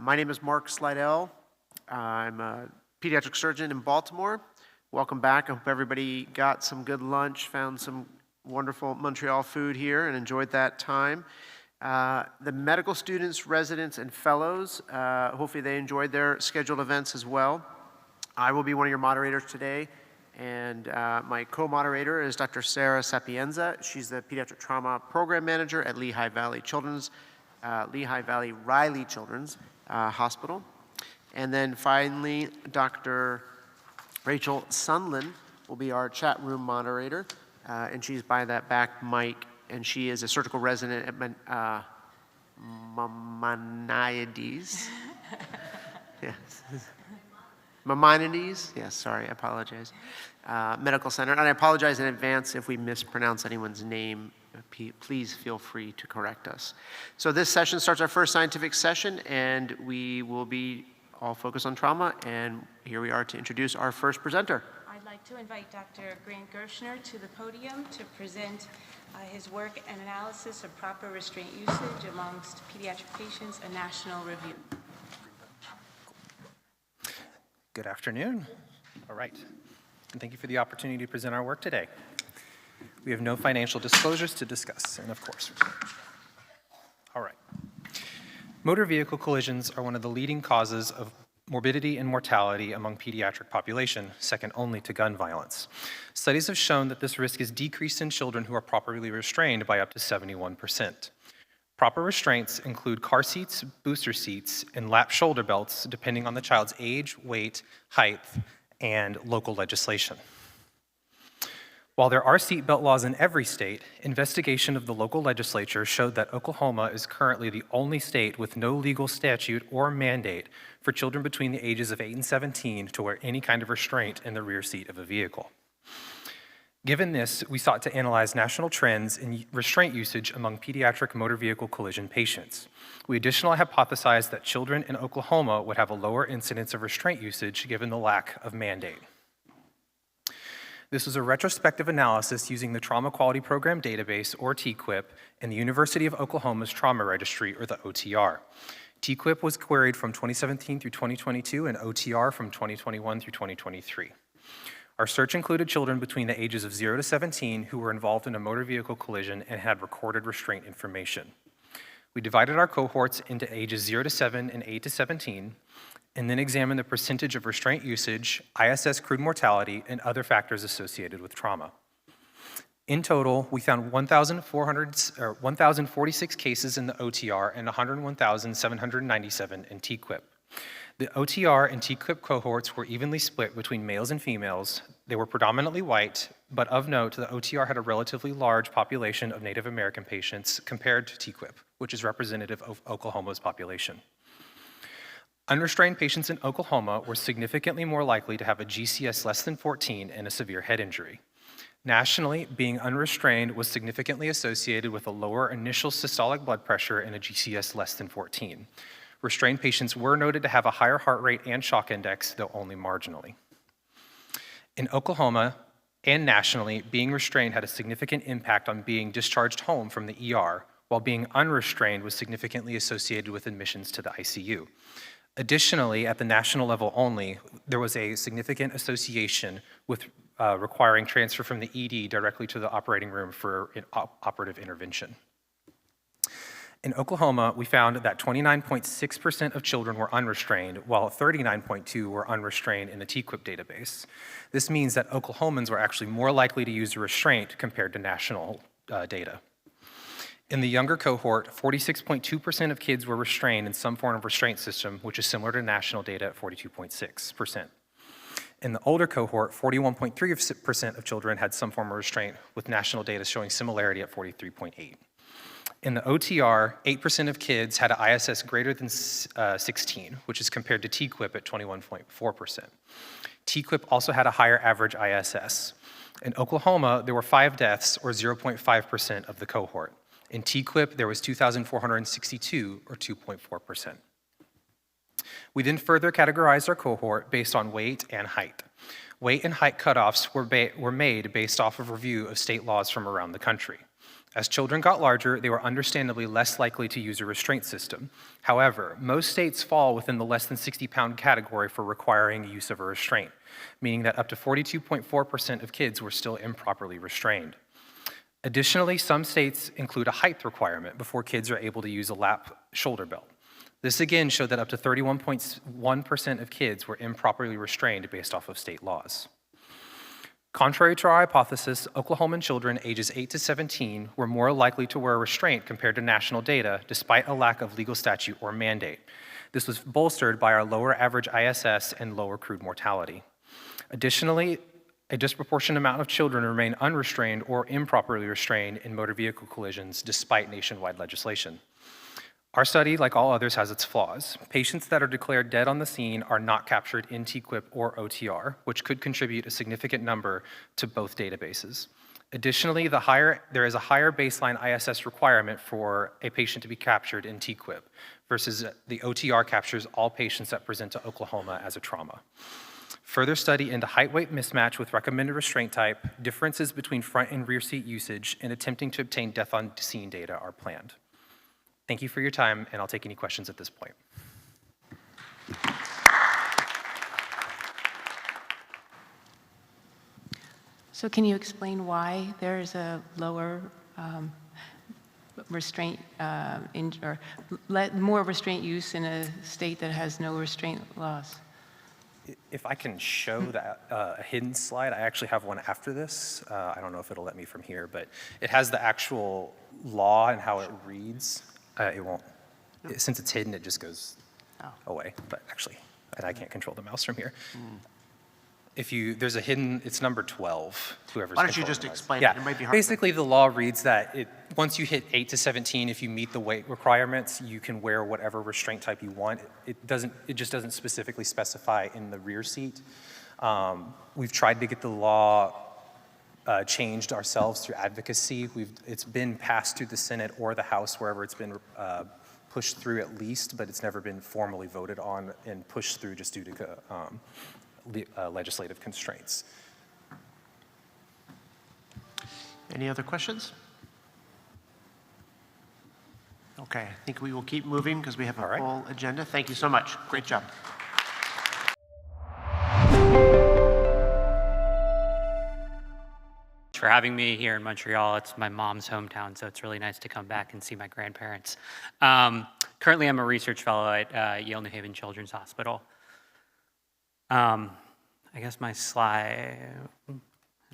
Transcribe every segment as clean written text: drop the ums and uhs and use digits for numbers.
My name is Mark Slidell. I'm a pediatric surgeon in Baltimore. Welcome back. I hope everybody got some good lunch, found some wonderful Montreal food here, and enjoyed that time. The medical students, residents, and fellows, hopefully they enjoyed their scheduled events as well. I will be one of your moderators today, and my co-moderator is Dr. Sarah Sapienza. She's the Pediatric Trauma Program Manager at Lehigh Valley Riley Children's Hospital. And then finally, Dr. Rachel Sunland will be our chat room moderator, and she's by that back mic, and she is a surgical resident at Maimonides. Yes. Maimonides, yes, sorry, I apologize. Medical Center, and I apologize in advance if we mispronounce anyone's name. Please feel free to correct us. So this session starts our first scientific session, and we will be all focused on trauma, and here we are to introduce our first presenter. I'd like to invite Dr. Grant Gershner to the podium to present his work and analysis of proper restraint usage amongst pediatric patients, a national review. Good afternoon. All right. And thank you for the opportunity to present our work today. We have no financial disclosures to discuss, and of course. All right. Motor vehicle collisions are one of the leading causes of morbidity and mortality among pediatric population, second only to gun violence. Studies have shown that this risk is decreased in children who are properly restrained by up to 71%. Proper restraints include car seats, booster seats, and lap shoulder belts, depending on the child's age, weight, height, and local legislation. While there are seatbelt laws in every state, investigation of the local legislature showed that Oklahoma is currently the only state with no legal statute or mandate for children between the ages of 8 and 17 to wear any kind of restraint in the rear seat of a vehicle. Given this, we sought to analyze national trends in restraint usage among pediatric motor vehicle collision patients. We additionally hypothesized that children in Oklahoma would have a lower incidence of restraint usage given the lack of mandate. This was a retrospective analysis using the Trauma Quality Program Database, or TQIP, and the University of Oklahoma's Trauma Registry, or the OTR. TQIP was queried from 2017 through 2022 and OTR from 2021 through 2023. Our search included children between the ages of 0 to 17 who were involved in a motor vehicle collision and had recorded restraint information. We divided our cohorts into ages 0 to 7 and 8 to 17, and then examined the percentage of restraint usage, ISS crude mortality, and other factors associated with trauma. In total, we found 1,046 cases in the OTR and 101,797 in TQIP. The OTR and TQIP cohorts were evenly split between males and females. They were predominantly white, but of note, the OTR had a relatively large population of Native American patients compared to TQIP, which is representative of Oklahoma's population. Unrestrained patients in Oklahoma were significantly more likely to have a GCS less than 14 and a severe head injury. Nationally, being unrestrained was significantly associated with a lower initial systolic blood pressure and a GCS less than 14. Restrained patients were noted to have a higher heart rate and shock index, though only marginally. In Oklahoma and nationally, being restrained had a significant impact on being discharged home from the ER, while being unrestrained was significantly associated with admissions to the ICU. Additionally, at the national level only, there was a significant association with requiring transfer from the ED directly to the operating room for operative intervention. In Oklahoma, we found that 29.6% of children were unrestrained, while 39.2% were unrestrained in the TQIP database. This means that Oklahomans were actually more likely to use a restraint compared to national data. In the younger cohort, 46.2% of kids were restrained in some form of restraint system, which is similar to national data at 42.6%. In the older cohort, 41.3% of children had some form of restraint, with national data showing similarity at 43.8%. In the OTR, 8% of kids had an ISS greater than 16, which is compared to TQIP at 21.4%. TQIP also had a higher average ISS. In Oklahoma, there were 5 deaths, or 0.5% of the cohort. In TQIP, there was 2,462, or 2.4%. We then further categorized our cohort based on weight and height. Weight and height cutoffs were made based off of review of state laws from around the country. As children got larger, they were understandably less likely to use a restraint system. However, most states fall within the less than 60-pound category for requiring use of a restraint, meaning that up to 42.4% of kids were still improperly restrained. Additionally, some states include a height requirement before kids are able to use a lap shoulder belt. This again showed that up to 31.1% of kids were improperly restrained based off of state laws. Contrary to our hypothesis, Oklahoman children ages 8 to 17 were more likely to wear a restraint compared to national data, despite a lack of legal statute or mandate. This was bolstered by our lower average ISS and lower crude mortality. Additionally, a disproportionate amount of children remain unrestrained or improperly restrained in motor vehicle collisions despite nationwide legislation. Our study, like all others, has its flaws. Patients that are declared dead on the scene are not captured in TQIP or OTR, which could contribute a significant number to both databases. Additionally, there is a higher baseline ISS requirement for a patient to be captured in TQIP versus the OTR captures all patients that present to Oklahoma as a trauma. Further study into height-weight mismatch with recommended restraint type, differences between front and rear seat usage, and attempting to obtain death on scene data are planned. Thank you for your time, and I'll take any questions at this point. So can you explain why there is a lower restraint more restraint use in a state that has no restraint laws? If I can show that a hidden slide, I actually have one after this. I don't know if it'll let me from here, but it has the actual law and how it reads. It won't. Since it's hidden, it just goes away. But actually, and I can't control the mouse from here. There's a hidden, it's number 12, whoever's Why don't you controlling just the mouse. explain Yeah. it? It might be hard. Basically, the law reads that once you hit 8 to 17, if you meet the weight requirements, you can wear whatever restraint type you want. It just doesn't specifically specify in the rear seat. We've tried to get the law changed ourselves through advocacy. It's been passed through the Senate or the House, wherever it's been pushed through at least, but it's never been formally voted on and pushed through just due to legislative constraints. Any other questions? Okay, I think we will keep moving because we have a full agenda. Thank you so much. Great job. For having me here in Montreal. It's my mom's hometown, so it's really nice to come back and see my grandparents. Currently, I'm a research fellow at Yale New Haven Children's Hospital. I guess my slide, how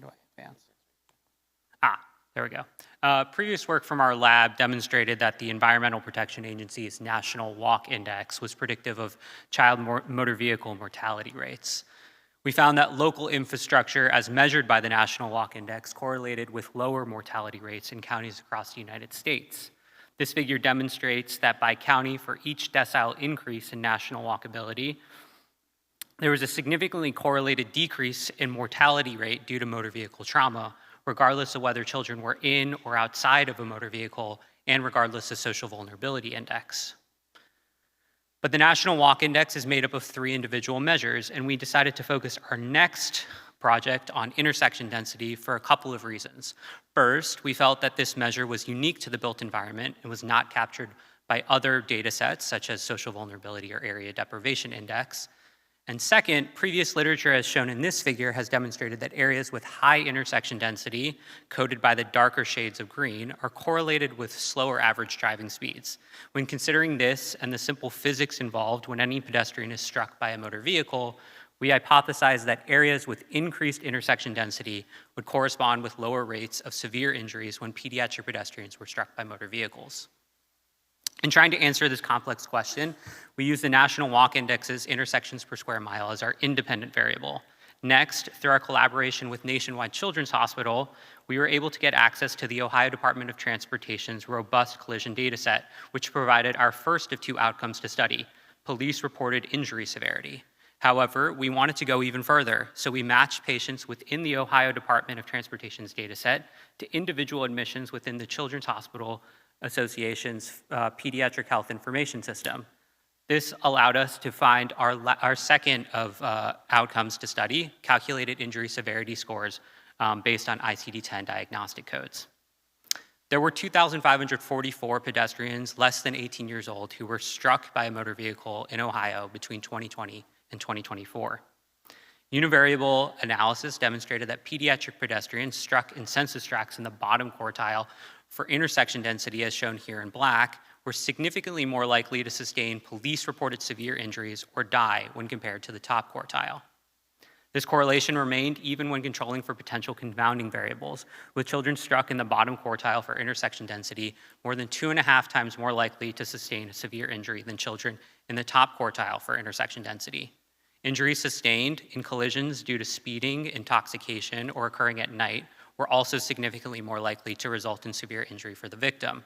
do I advance? There we go. Previous work from our lab demonstrated that the Environmental Protection Agency's National Walk Index was predictive of child motor vehicle mortality rates. We found that local infrastructure, as measured by the National Walk Index, correlated with lower mortality rates in counties across the United States. This figure demonstrates that by county, for each decile increase in national walkability, there was a significantly correlated decrease in mortality rate due to motor vehicle trauma, regardless of whether children were in or outside of a motor vehicle, and regardless of social vulnerability index. But the National Walk Index is made up of 3 individual measures, and we decided to focus our next project on intersection density for a couple of reasons. First, we felt that this measure was unique to the built environment and was not captured by other data sets, such as social vulnerability or area deprivation index. And second, previous literature as shown in this figure has demonstrated that areas with high intersection density, coded by the darker shades of green, are correlated with slower average driving speeds. When considering this and the simple physics involved when any pedestrian is struck by a motor vehicle, we hypothesized that areas with increased intersection density would correspond with lower rates of severe injuries when pediatric pedestrians were struck by motor vehicles. In trying to answer this complex question, we use the National Walk Index's intersections per square mile as our independent variable. Next, through our collaboration with Nationwide Children's Hospital, we were able to get access to the Ohio Department of Transportation's robust collision data set, which provided our first of 2 outcomes to study, police-reported injury severity. However, we wanted to go even further, so we matched patients within the Ohio Department of Transportation's data set to individual admissions within the Children's Hospital Association's Pediatric Health Information System. This allowed us to find our second of outcomes to study, calculated injury severity scores based on ICD-10 diagnostic codes. There were 2,544 pedestrians less than 18 years old who were struck by a motor vehicle in Ohio between 2020 and 2024. Univariable analysis demonstrated that pediatric pedestrians struck in census tracts in the bottom quartile for intersection density, as shown here in black, were significantly more likely to sustain police-reported severe injuries or die when compared to the top quartile. This correlation remained even when controlling for potential confounding variables, with children struck in the bottom quartile for intersection density more than 2.5 times more likely to sustain a severe injury than children in the top quartile for intersection density. Injuries sustained in collisions due to speeding, intoxication, or occurring at night were also significantly more likely to result in severe injury for the victim.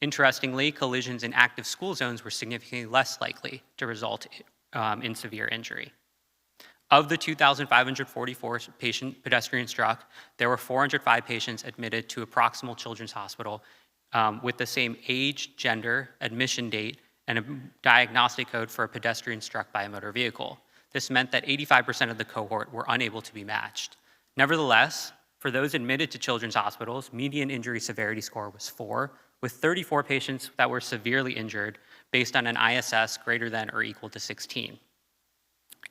Interestingly, collisions in active school zones were significantly less likely to result in severe injury. Of the 2,544 pedestrians struck, there were 405 patients admitted to a proximal children's hospital with the same age, gender, admission date, and a diagnostic code for a pedestrian struck by a motor vehicle. This meant that 85% of the cohort were unable to be matched. Nevertheless, for those admitted to children's hospitals, median injury severity score was 4, with 34 patients that were severely injured based on an ISS greater than or equal to 16.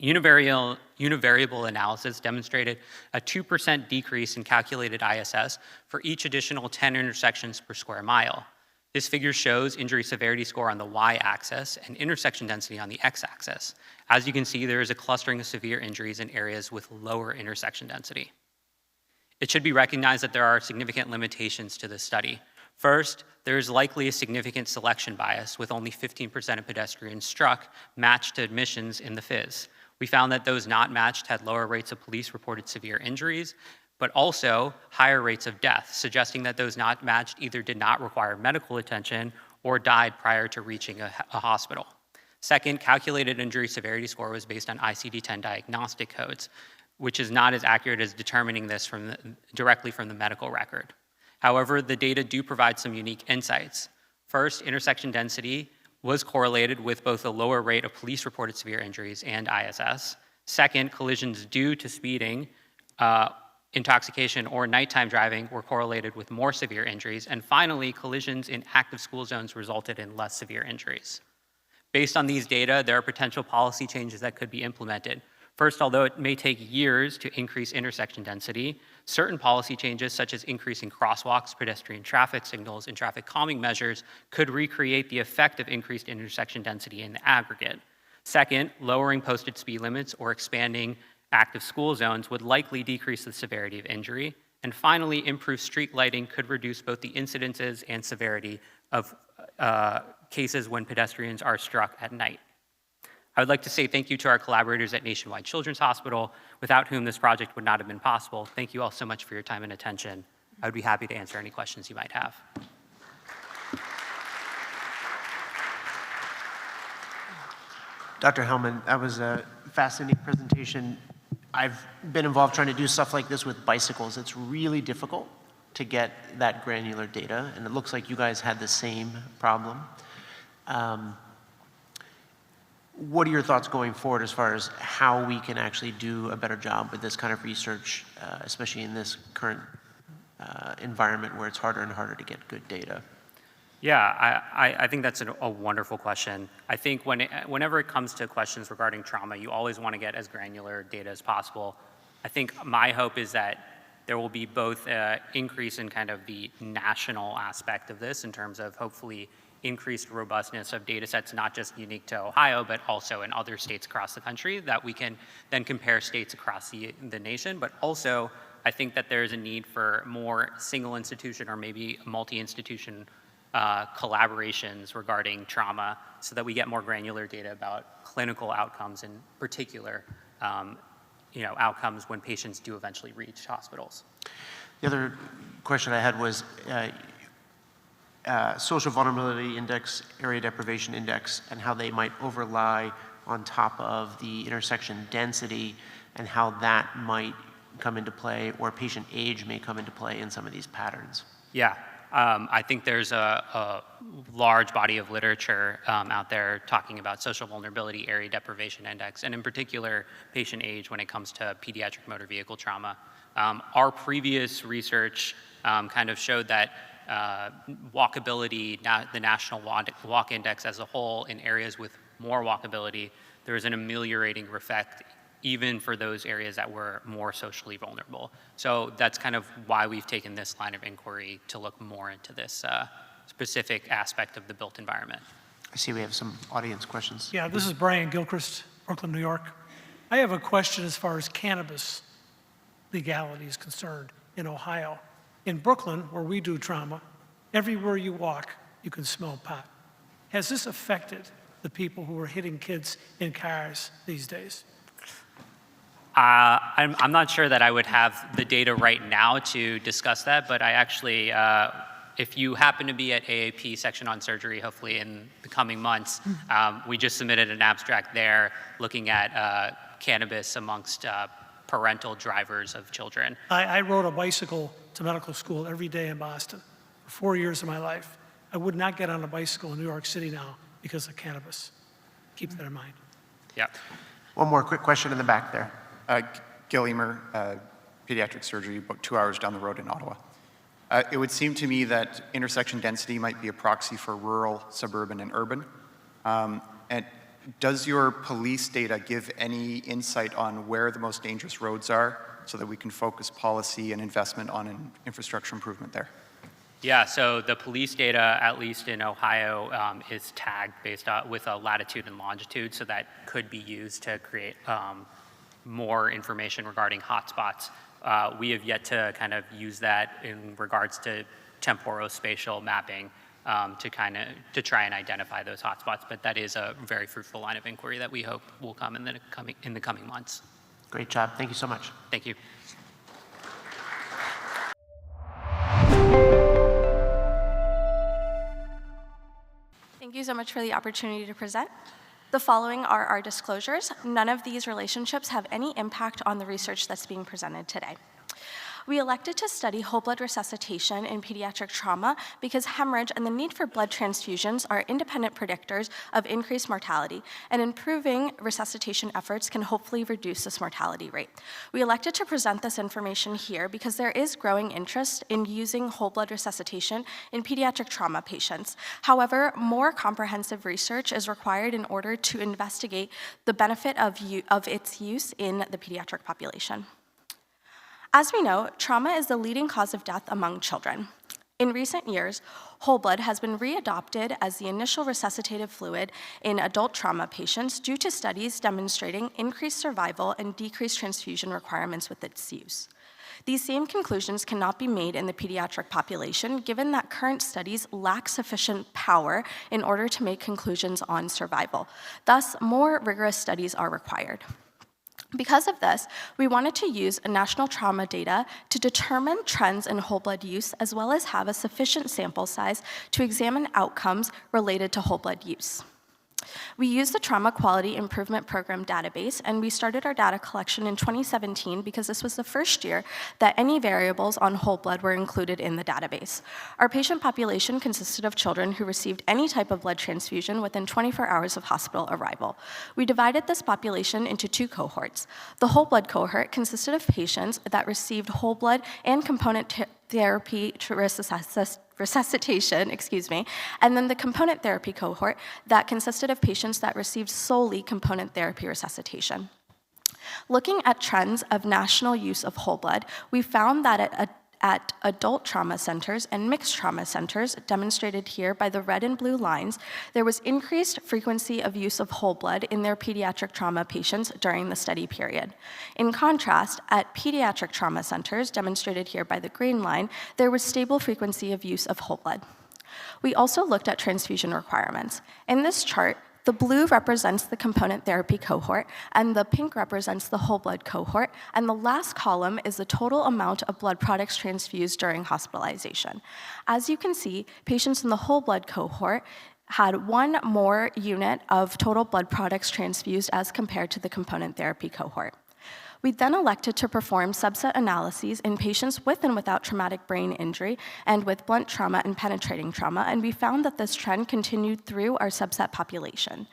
Univariable analysis demonstrated a 2% decrease in calculated ISS for each additional 10 intersections per square mile. This figure shows injury severity score on the y-axis and intersection density on the x-axis. As you can see, there is a clustering of severe injuries in areas with lower intersection density. It should be recognized that there are significant limitations to this study. First, there is likely a significant selection bias, with only 15% of pedestrians struck matched to admissions in the FIS. We found that those not matched had lower rates of police-reported severe injuries, but also higher rates of death, suggesting that those not matched either did not require medical attention or died prior to reaching a hospital. Second, calculated injury severity score was based on ICD-10 diagnostic codes, which is not as accurate as determining this directly from the medical record. However, the data do provide some unique insights. First, intersection density was correlated with both a lower rate of police-reported severe injuries and ISS. Second, collisions due to speeding, intoxication, or nighttime driving were correlated with more severe injuries. And finally, collisions in active school zones resulted in less severe injuries. Based on these data, there are potential policy changes that could be implemented. First, although it may take years to increase intersection density, certain policy changes such as increasing crosswalks, pedestrian traffic signals, and traffic calming measures could recreate the effect of increased intersection density in the aggregate. Second, lowering posted speed limits or expanding active school zones would likely decrease the severity of injury. And finally, improved street lighting could reduce both the incidences and severity of cases when pedestrians are struck at night. I would like to say thank you to our collaborators at Nationwide Children's Hospital, without whom this project would not have been possible. Thank you all so much for your time and attention. I would be happy to answer any questions you might have. Dr. Hellman, that was a fascinating presentation. I've been involved trying to do stuff like this with bicycles. It's really difficult to get that granular data, and it looks like you guys had the same problem. What are your thoughts going forward as far as how we can actually do a better job with this kind of research, especially in this current environment where it's harder and harder to get good data? Yeah, I think that's a wonderful question. I think whenever it comes to questions regarding trauma, you always want to get as granular data as possible. I think my hope is that there will be both an increase in kind of the national aspect of this in terms of hopefully increased robustness of data sets, not just unique to Ohio, but also in other states across the country, that we can then compare states across the nation. But also, I think that there's a need for more single institution or maybe multi-institution collaborations regarding trauma so that we get more granular data about clinical outcomes, in particular, outcomes when patients do eventually reach hospitals. The other question I had was social vulnerability index, area deprivation index, and how they might overlie on top of the intersection density and how that might come into play, or patient age may come into play in some of these patterns. Yeah, I think there's a large body of literature out there talking about social vulnerability, area deprivation index, and in particular, patient age when it comes to pediatric motor vehicle trauma. Our previous research kind of showed that walkability, the National Walk Index as a whole, in areas with more walkability, there is an ameliorating effect even for those areas that were more socially vulnerable. So that's kind of why we've taken this line of inquiry to look more into this specific aspect of the built environment. I see we have some audience questions. Yeah, this is Brian Gilchrist, Brooklyn, New York. I have a question as far as cannabis legality is concerned in Ohio. In Brooklyn, where we do trauma, everywhere you walk, you can smell pot. Has this affected the people who are hitting kids in cars these days? I'm not sure that I would have the data right now to discuss that, but I actually, if you happen to be at AAP section on surgery, hopefully in the coming months, we just submitted an abstract there looking at cannabis amongst parental drivers of children. I rode a bicycle to medical school every day in Boston for 4 years of my life. I would not get on a bicycle in New York City now because of cannabis. Keep that in mind. Yeah. One more quick question in the back there. Gil Emer, pediatric surgery, about 2 hours down the road in Ottawa. It would seem to me that intersection density might be a proxy for rural, suburban, and urban. And does your police data give any insight on where the most dangerous roads are so that we can focus policy and investment on an infrastructure improvement there? Yeah, so the police data, at least in Ohio, is tagged based on, with a latitude and longitude, so that could be used to create more information regarding hotspots. We have yet to kind of use that in regards to temporospatial mapping to try and identify those hotspots, but that is a very fruitful line of inquiry that we hope will come in the coming months. Great job. Thank you so much. Thank you. Thank you so much for the opportunity to present. The following are our disclosures. None of these relationships have any impact on the research that's being presented today. We elected to study whole blood resuscitation in pediatric trauma because hemorrhage and the need for blood transfusions are independent predictors of increased mortality, and improving resuscitation efforts can hopefully reduce this mortality rate. We elected to present this information here because there is growing interest in using whole blood resuscitation in pediatric trauma patients. However, more comprehensive research is required in order to investigate the benefit of its use in the pediatric population. As we know, trauma is the leading cause of death among children. In recent years, whole blood has been readopted as the initial resuscitative fluid in adult trauma patients due to studies demonstrating increased survival and decreased transfusion requirements with its use. These same conclusions cannot be made in the pediatric population, given that current studies lack sufficient power in order to make conclusions on survival. Thus, more rigorous studies are required. Because of this, we wanted to use national trauma data to determine trends in whole blood use, as well as have a sufficient sample size to examine outcomes related to whole blood use. We used the Trauma Quality Improvement Program database, and we started our data collection in 2017 because this was the first year that any variables on whole blood were included in the database. Our patient population consisted of children who received any type of blood transfusion within 24 hours of hospital arrival. We divided this population into two cohorts. The whole blood cohort consisted of patients that received whole blood and component therapy resuscitation, and then the component therapy cohort that consisted of patients that received solely component therapy resuscitation. Looking at trends of national use of whole blood, we found that at adult trauma centers and mixed trauma centers, demonstrated here by the red and blue lines, there was increased frequency of use of whole blood in their pediatric trauma patients during the study period. In contrast, at pediatric trauma centers, demonstrated here by the green line, there was stable frequency of use of whole blood. We also looked at transfusion requirements. In this chart, the blue represents the component therapy cohort, and the pink represents the whole blood cohort, and the last column is the total amount of blood products transfused during hospitalization. As you can see, patients in the whole blood cohort had one more unit of total blood products transfused as compared to the component therapy cohort. We then elected to perform subset analyses in patients with and without traumatic brain injury and with blunt trauma and penetrating trauma, and we found that this trend continued through our subset population.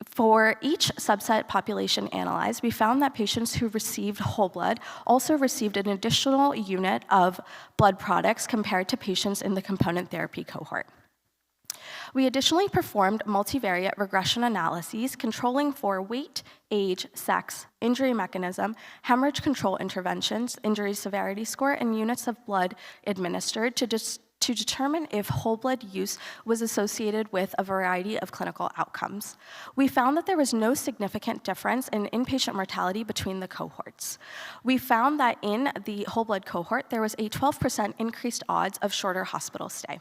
For each subset population analyzed, we found that patients who received whole blood also received an additional unit of blood products compared to patients in the component therapy cohort. We additionally performed multivariate regression analyses controlling for weight, age, sex, injury mechanism, hemorrhage control interventions, injury severity score, and units of blood administered to determine if whole blood use was associated with a variety of clinical outcomes. We found that there was no significant difference in inpatient mortality between the cohorts. We found that in the whole blood cohort, there was a 12% increased odds of shorter hospital stay.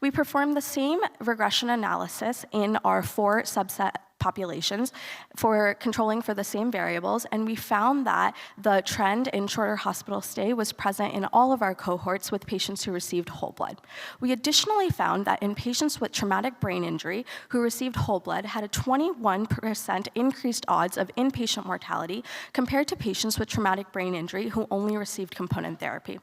We performed the same regression analysis in our 4 subset populations for controlling for the same variables, and we found that the trend in shorter hospital stay was present in all of our cohorts with patients who received whole blood. We additionally found that in patients with traumatic brain injury who received whole blood had a 21% increased odds of inpatient mortality compared to patients with traumatic brain injury who only received component therapy.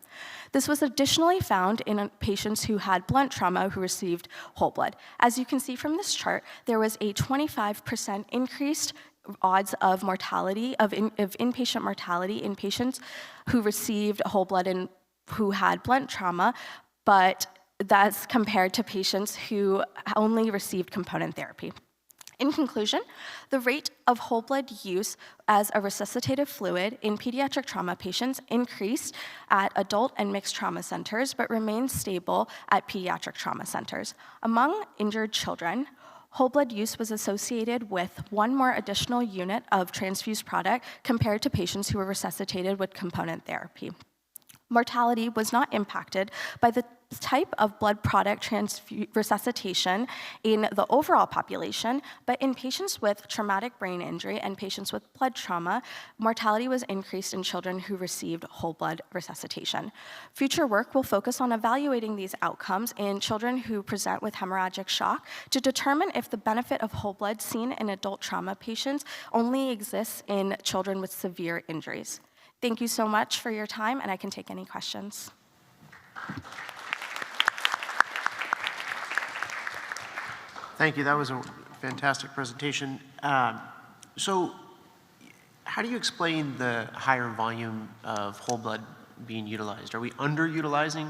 This was additionally found in patients who had blunt trauma who received whole blood. As you can see from this chart, there was a 25% increased odds of mortality, of inpatient mortality in patients who received whole blood and who had blunt trauma, but that's compared to patients who only received component therapy. In conclusion, the rate of whole blood use as a resuscitative fluid in pediatric trauma patients increased at adult and mixed trauma centers, but remained stable at pediatric trauma centers. Among injured children, whole blood use was associated with 1 more additional unit of transfused product compared to patients who were resuscitated with component therapy. Mortality was not impacted by the type of blood product resuscitation in the overall population, but in patients with traumatic brain injury and patients with blood trauma, mortality was increased in children who received whole blood resuscitation. Future work will focus on evaluating these outcomes in children who present with hemorrhagic shock to determine if the benefit of whole blood seen in adult trauma patients only exists in children with severe injuries. Thank you so much for your time, and I can take any questions. Thank you. That was a fantastic presentation. So how do you explain the higher volume of whole blood being utilized? Are we underutilizing,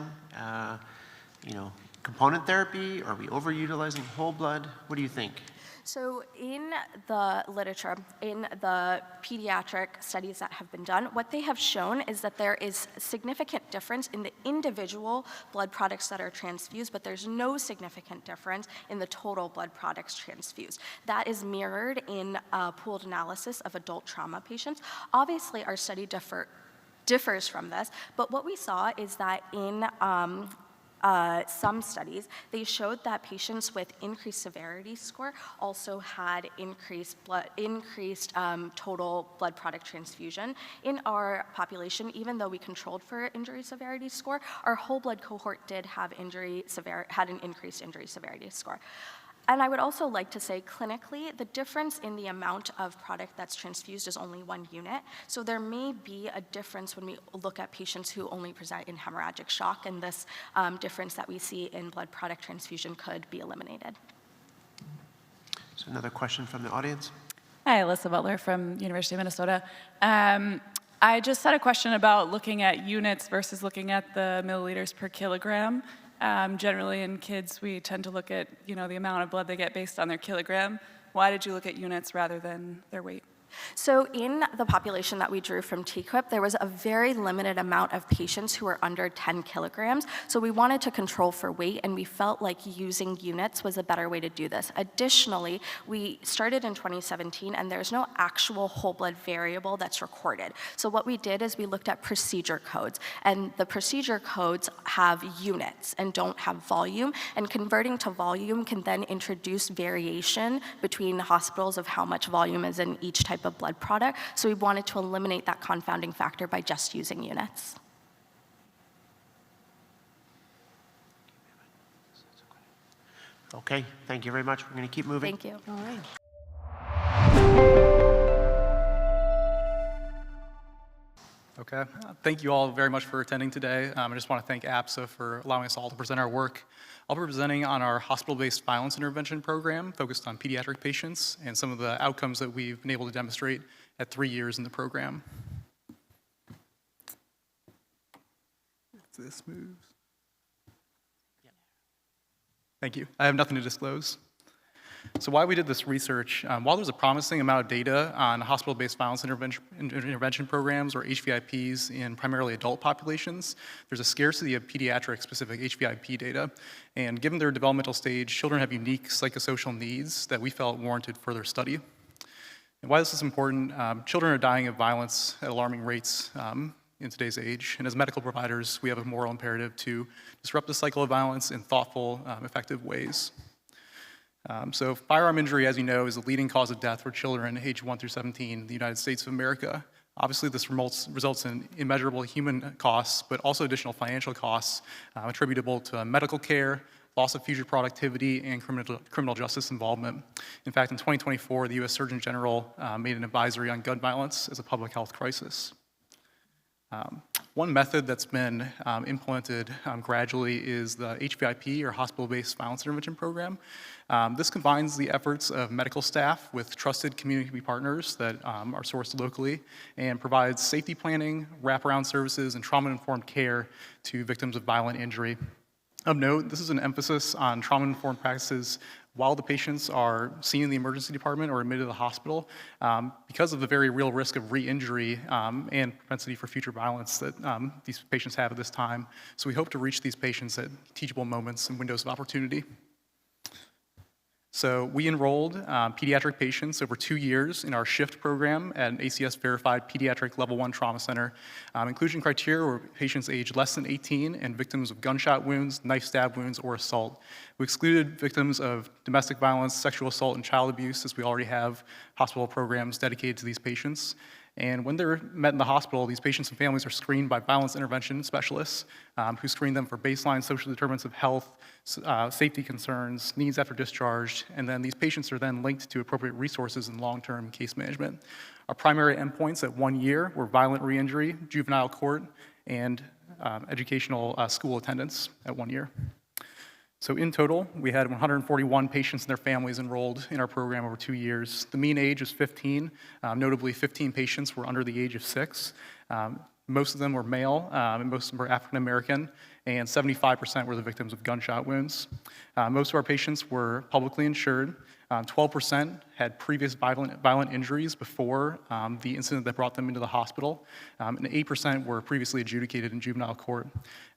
component therapy? Are we overutilizing whole blood? What do you think? So in the literature, in the pediatric studies that have been done, what they have shown is that there is significant difference in the individual blood products that are transfused, but there's no significant difference in the total blood products transfused. That is mirrored in a pooled analysis of adult trauma patients. Obviously, our study differs from this, but what we saw is that in some studies, they showed that patients with increased severity score also had increased total blood product transfusion. In our population, even though we controlled for injury severity score, our whole blood cohort did have had an increased injury severity score. And I would also like to say, clinically, the difference in the amount of product that's transfused is only 1 unit. So there may be a difference when we look at patients who only present in hemorrhagic shock, and this difference that we see in blood product transfusion could be eliminated. So another question from the audience. Hi, Alyssa Butler from University of Minnesota. I just had a question about looking at units versus looking at the milliliters per kilogram. Generally in kids, we tend to look at, the amount of blood they get based on their kilogram. Why did you look at units rather than their weight? So in the population that we drew from TQIP, there was a very limited amount of patients who were under 10 kilograms. So we wanted to control for weight, and we felt like using units was a better way to do this. Additionally, we started in 2017, and there's no actual whole blood variable that's recorded. So what we did is we looked at procedure codes, and the procedure codes have units and don't have volume, and converting to volume can then introduce variation between hospitals of how much volume is in each type of blood product. So we wanted to eliminate that confounding factor by just using units. Okay, thank you very much. We're going to keep moving. Thank you. All right. Okay, thank you all very much for attending today. I just want to thank APSA for allowing us all to present our work. I'll be presenting on our hospital-based violence intervention program focused on pediatric patients and some of the outcomes that we've been able to demonstrate at 3 years in the program. If this moves. Thank you. I have nothing to disclose. So why we did this research, while there's a promising amount of data on hospital-based violence intervention programs, or HVIPs, in primarily adult populations, there's a scarcity of pediatric-specific HVIP data. And given their developmental stage, children have unique psychosocial needs that we felt warranted further study. And why this is important, children are dying of violence at alarming rates in today's age. And as medical providers, we have a moral imperative to disrupt the cycle of violence in thoughtful, effective ways. So firearm injury, as you know, is the leading cause of death for children aged 1 through 17 in the United States of America. Obviously, this results in immeasurable human costs, but also additional financial costs attributable to medical care, loss of future productivity, and criminal justice involvement. In fact, in 2024, the U.S. Surgeon General made an advisory on gun violence as a public health crisis. One method that's been implemented gradually is the HVIP, or Hospital-Based Violence Intervention Program. This combines the efforts of medical staff with trusted community partners that are sourced locally and provides safety planning, wraparound services, and trauma-informed care to victims of violent injury. Of note, this is an emphasis on trauma-informed practices while the patients are seen in the emergency department or admitted to the hospital because of the very real risk of re-injury and propensity for future violence that these patients have at this time. So we hope to reach these patients at teachable moments and windows of opportunity. So we enrolled pediatric patients over 2 years in our SHIFT program at an ACS-verified pediatric level 1 trauma center. Inclusion criteria were patients aged less than 18 and victims of gunshot wounds, knife stab wounds, or assault. We excluded victims of domestic violence, sexual assault, and child abuse, as we already have hospital programs dedicated to these patients. And when they're met in the hospital, these patients and families are screened by violence intervention specialists who screen them for baseline social determinants of health, safety concerns, needs after discharge, and then these patients are then linked to appropriate resources in long-term case management. Our primary endpoints at 1 year were violent re-injury, juvenile court, and educational school attendance at 1 year. So in total, we had 141 patients and their families enrolled in our program over 2 years. The mean age was 15. Notably, 15 patients were under the age of 6. Most of them were male, and most of them were African American, and 75% were the victims of gunshot wounds. Most of our patients were publicly insured. 12% had previous violent injuries before the incident that brought them into the hospital, and 8% were previously adjudicated in juvenile court.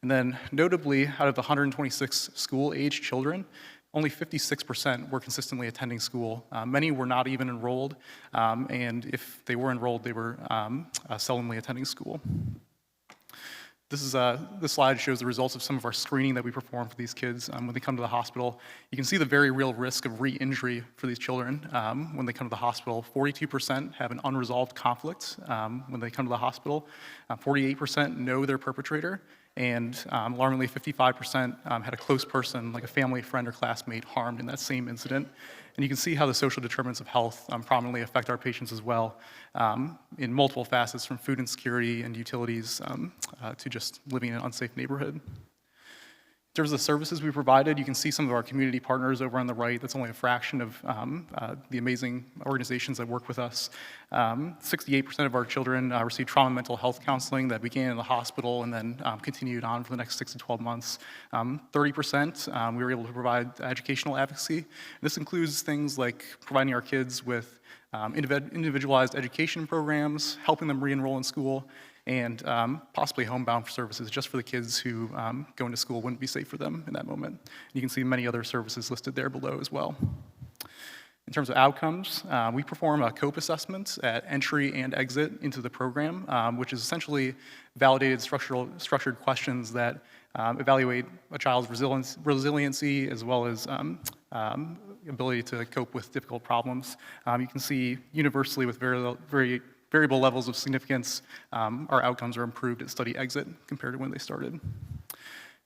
And then, notably, out of the 126 school-aged children, only 56% were consistently attending school. Many were not even enrolled, and if they were enrolled, they were seldomly attending school. This slide shows the results of some of our screening that we perform for these kids when they come to the hospital. You can see the very real risk of re-injury for these children when they come to the hospital. 42% have an unresolved conflict when they come to the hospital. 48% know their perpetrator. And alarmingly, 55% had a close person, like a family, friend, or classmate, harmed in that same incident. And you can see how the social determinants of health prominently affect our patients as well in multiple facets, from food insecurity and utilities to just living in an unsafe neighborhood. In terms of the services we provided, you can see some of our community partners over on the right. That's only a fraction of the amazing organizations that work with us. 68% of our children received trauma and mental health counseling that began in the hospital and then continued on for the next 6 to 12 months. 30% we were able to provide educational advocacy. And this includes things like providing our kids with individualized education programs, helping them re-enroll in school, and possibly homebound services just for the kids who going to school wouldn't be safe for them in that moment. You can see many other services listed there below as well. In terms of outcomes, we perform a COPE assessment at entry and exit into the program, which is essentially validated structured questions that evaluate a child's resiliency as well as ability to cope with difficult problems. You can see universally with very variable levels of significance, our outcomes are improved at study exit compared to when they started.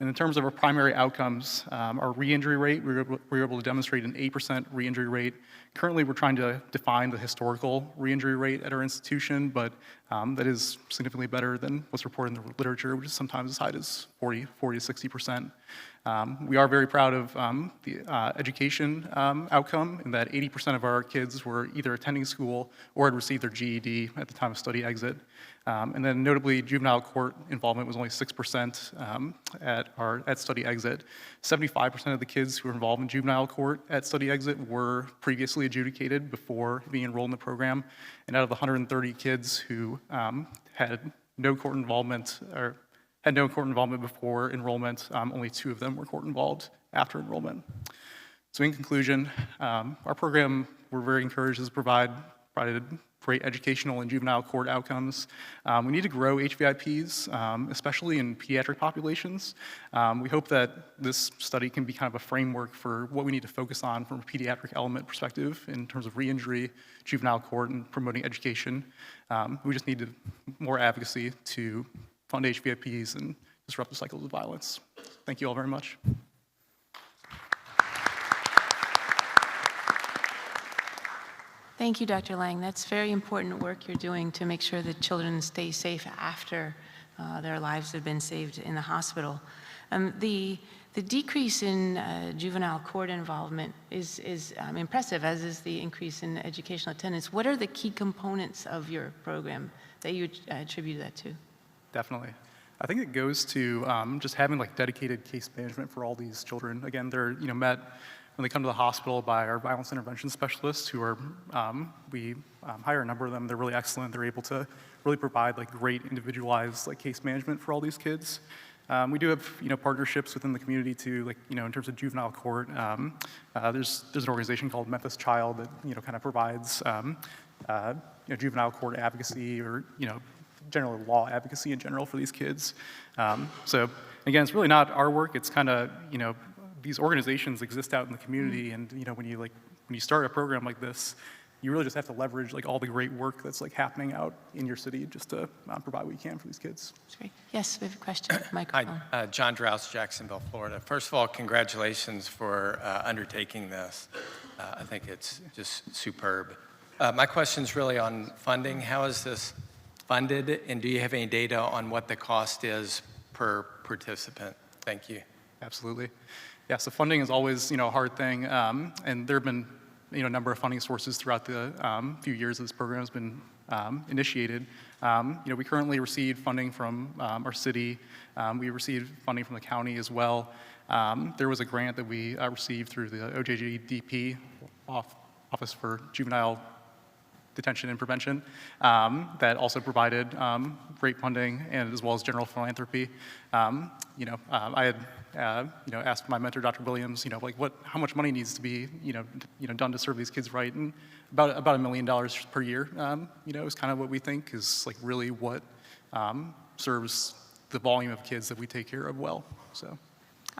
And in terms of our primary outcomes, our re-injury rate, we were able to demonstrate an 8% re-injury rate. Currently, we're trying to define the historical re-injury rate at our institution, but that is significantly better than what's reported in the literature, which is sometimes as high as 40 to 60%. We are very proud of the education outcome, in that 80% of our kids were either attending school or had received their GED at the time of study exit. And then notably, juvenile court involvement was only 6% at study exit. 75% of the kids who were involved in juvenile court at study exit were previously adjudicated before being enrolled in the program. And out of the 130 kids who had no court involvement before enrollment, only 2 of them were court involved after enrollment. So in conclusion, our program, we're very encouraged, has provided great educational and juvenile court outcomes. We need to grow HVIPs, especially in pediatric populations. We hope that this study can be kind of a framework for what we need to focus on from a pediatric element perspective in terms of re-injury, juvenile court, and promoting education. We just need more advocacy to fund HVIPs and disrupt the cycles of violence. Thank you all very much. Thank you, Dr. Lang. That's very important work you're doing to make sure that children stay safe after their lives have been saved in the hospital. The decrease in juvenile court involvement is impressive, as is the increase in educational attendance. What are the key components of your program that you attribute that to? Definitely. I think it goes to just having like dedicated case management for all these children. Again, they're met when they come to the hospital by our violence intervention specialists, who are, we hire a number of them. They're really excellent. They're able to really provide like great individualized like case management for all these kids. We do have partnerships within the community too, in terms of juvenile court. There's an organization called Memphis Child that kind of provides juvenile court advocacy, or generally law advocacy in general for these kids. So again, it's really not our work. It's kind of these organizations exist out in the community, and when you start a program like this, you really just have to leverage all the great work that's happening out in your city just to provide what you can for these kids. That's great. Yes, we have a question. Microphone. Hi, John Drouse, Jacksonville, Florida. First of all, congratulations for undertaking this. I think it's just superb. My question is really on funding. How is this funded, and do you have any data on what the cost is per participant? Thank you. Absolutely. Yeah, so funding is always a hard thing, and there have been a number of funding sources throughout the few years this program has been initiated. We currently receive funding from our city. We receive funding from the county as well. There was a grant that we received through the OJGDP, Office for Juvenile Detention and Prevention, that also provided great funding, and as well as general philanthropy. I had asked my mentor, Dr. Williams, how much money needs to be done to serve these kids right, and about $1 million per year, is kind of what we think is really what serves the volume of kids that we take care of well. So.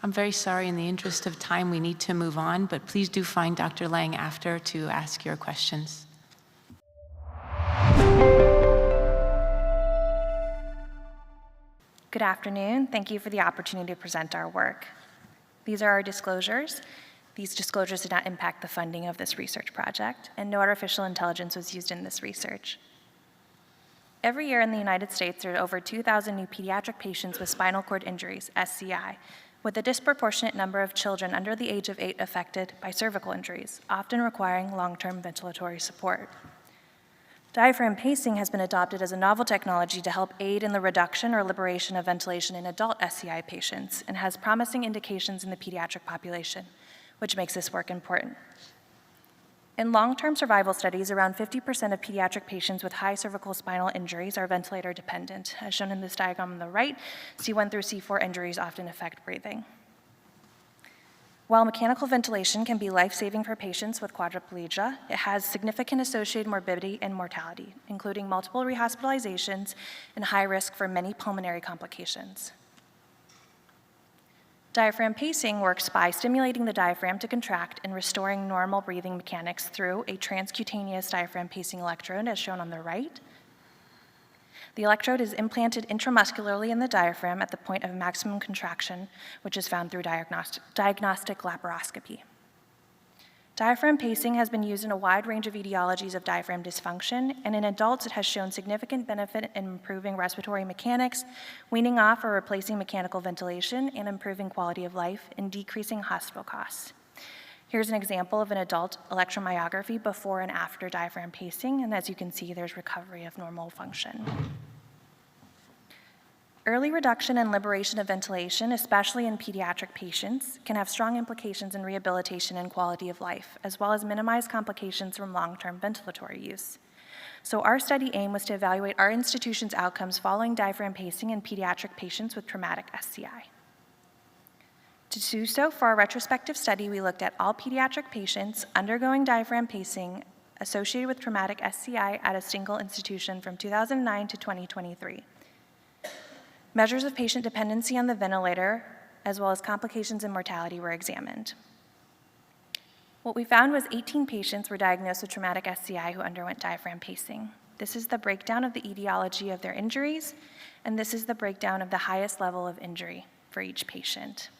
I'm very sorry, in the interest of time, we need to move on, but please do find Dr. Lang after to ask your questions. Good afternoon. Thank you for the opportunity to present our work. These are our disclosures. These disclosures did not impact the funding of this research project, and no artificial intelligence was used in this research. Every year in the United States, there are over 2,000 new pediatric patients with spinal cord injuries, SCI, with a disproportionate number of children under the age of 8 affected by cervical injuries, often requiring long-term ventilatory support. Diaphragm pacing has been adopted as a novel technology to help aid in the reduction or liberation of ventilation in adult SCI patients, and has promising indications in the pediatric population, which makes this work important. In long-term survival studies, around 50% of pediatric patients with high cervical spinal injuries are ventilator dependent. As shown in this diagram on the right, C1 through C4 injuries often affect breathing. While mechanical ventilation can be life-saving for patients with quadriplegia, it has significant associated morbidity and mortality, including multiple rehospitalizations and high risk for many pulmonary complications. Diaphragm pacing works by stimulating the diaphragm to contract and restoring normal breathing mechanics through a transcutaneous diaphragm pacing electrode, as shown on the right. The electrode is implanted intramuscularly in the diaphragm at the point of maximum contraction, which is found through diagnostic laparoscopy. Diaphragm pacing has been used in a wide range of etiologies of diaphragm dysfunction, and in adults it has shown significant benefit in improving respiratory mechanics, weaning off or replacing mechanical ventilation, and improving quality of life and decreasing hospital costs. Here's an example of an adult electromyography before and after diaphragm pacing, and as you can see, there's recovery of normal function. Early reduction and liberation of ventilation, especially in pediatric patients, can have strong implications in rehabilitation and quality of life, as well as minimize complications from long-term ventilatory use. So our study aim was to evaluate our institution's outcomes following diaphragm pacing in pediatric patients with traumatic SCI. To do so, for our retrospective study, we looked at all pediatric patients undergoing diaphragm pacing associated with traumatic SCI at a single institution from 2009 to 2023. Measures of patient dependency on the ventilator, as well as complications and mortality, were examined. What we found was 18 patients were diagnosed with traumatic SCI who underwent diaphragm pacing. This is the breakdown of the etiology of their injuries, and this is the breakdown of the highest level of injury for each patient.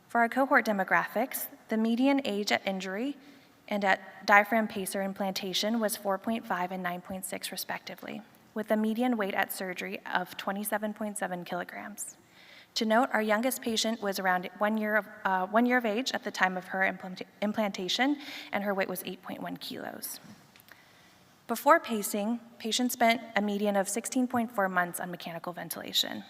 For our cohort demographics, the median age at injury and at diaphragm pacer implantation was 4.5 and 9.6 respectively, with a median weight at surgery of 27.7 kilograms. To note, our youngest patient was around 1 year of age at the time of her implantation, and her weight was 8.1 kilos. Before pacing, patients spent a median of 16.4 months on mechanical ventilation.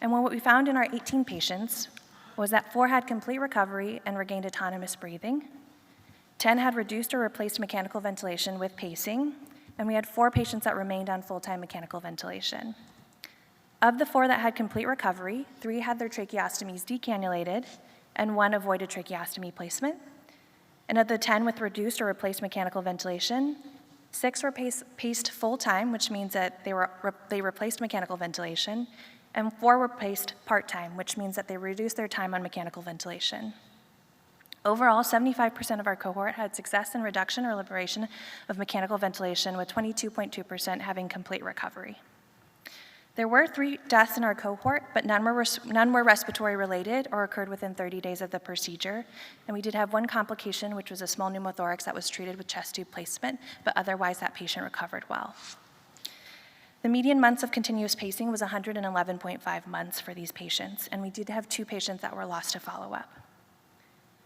And what we found in our 18 patients was that 4 had complete recovery and regained autonomous breathing, 10 had reduced or replaced mechanical ventilation with pacing, and we had 4 patients that remained on full-time mechanical ventilation. Of the 4 that had complete recovery, 3 had their tracheostomies decannulated, and 1 avoided tracheostomy placement. And of the 10 with reduced or replaced mechanical ventilation, 6 were paced full-time, which means that they replaced mechanical ventilation, and 4 were paced part-time, which means that they reduced their time on mechanical ventilation. Overall, 75% of our cohort had success in reduction or liberation of mechanical ventilation, with 22.2% having complete recovery. There were 3 deaths in our cohort, but none were respiratory related or occurred within 30 days of the procedure. And we did have 1 complication, which was a small pneumothorax that was treated with chest tube placement, but otherwise that patient recovered well. The median months of continuous pacing was 111.5 months for these patients, and we did have 2 patients that were lost to follow-up.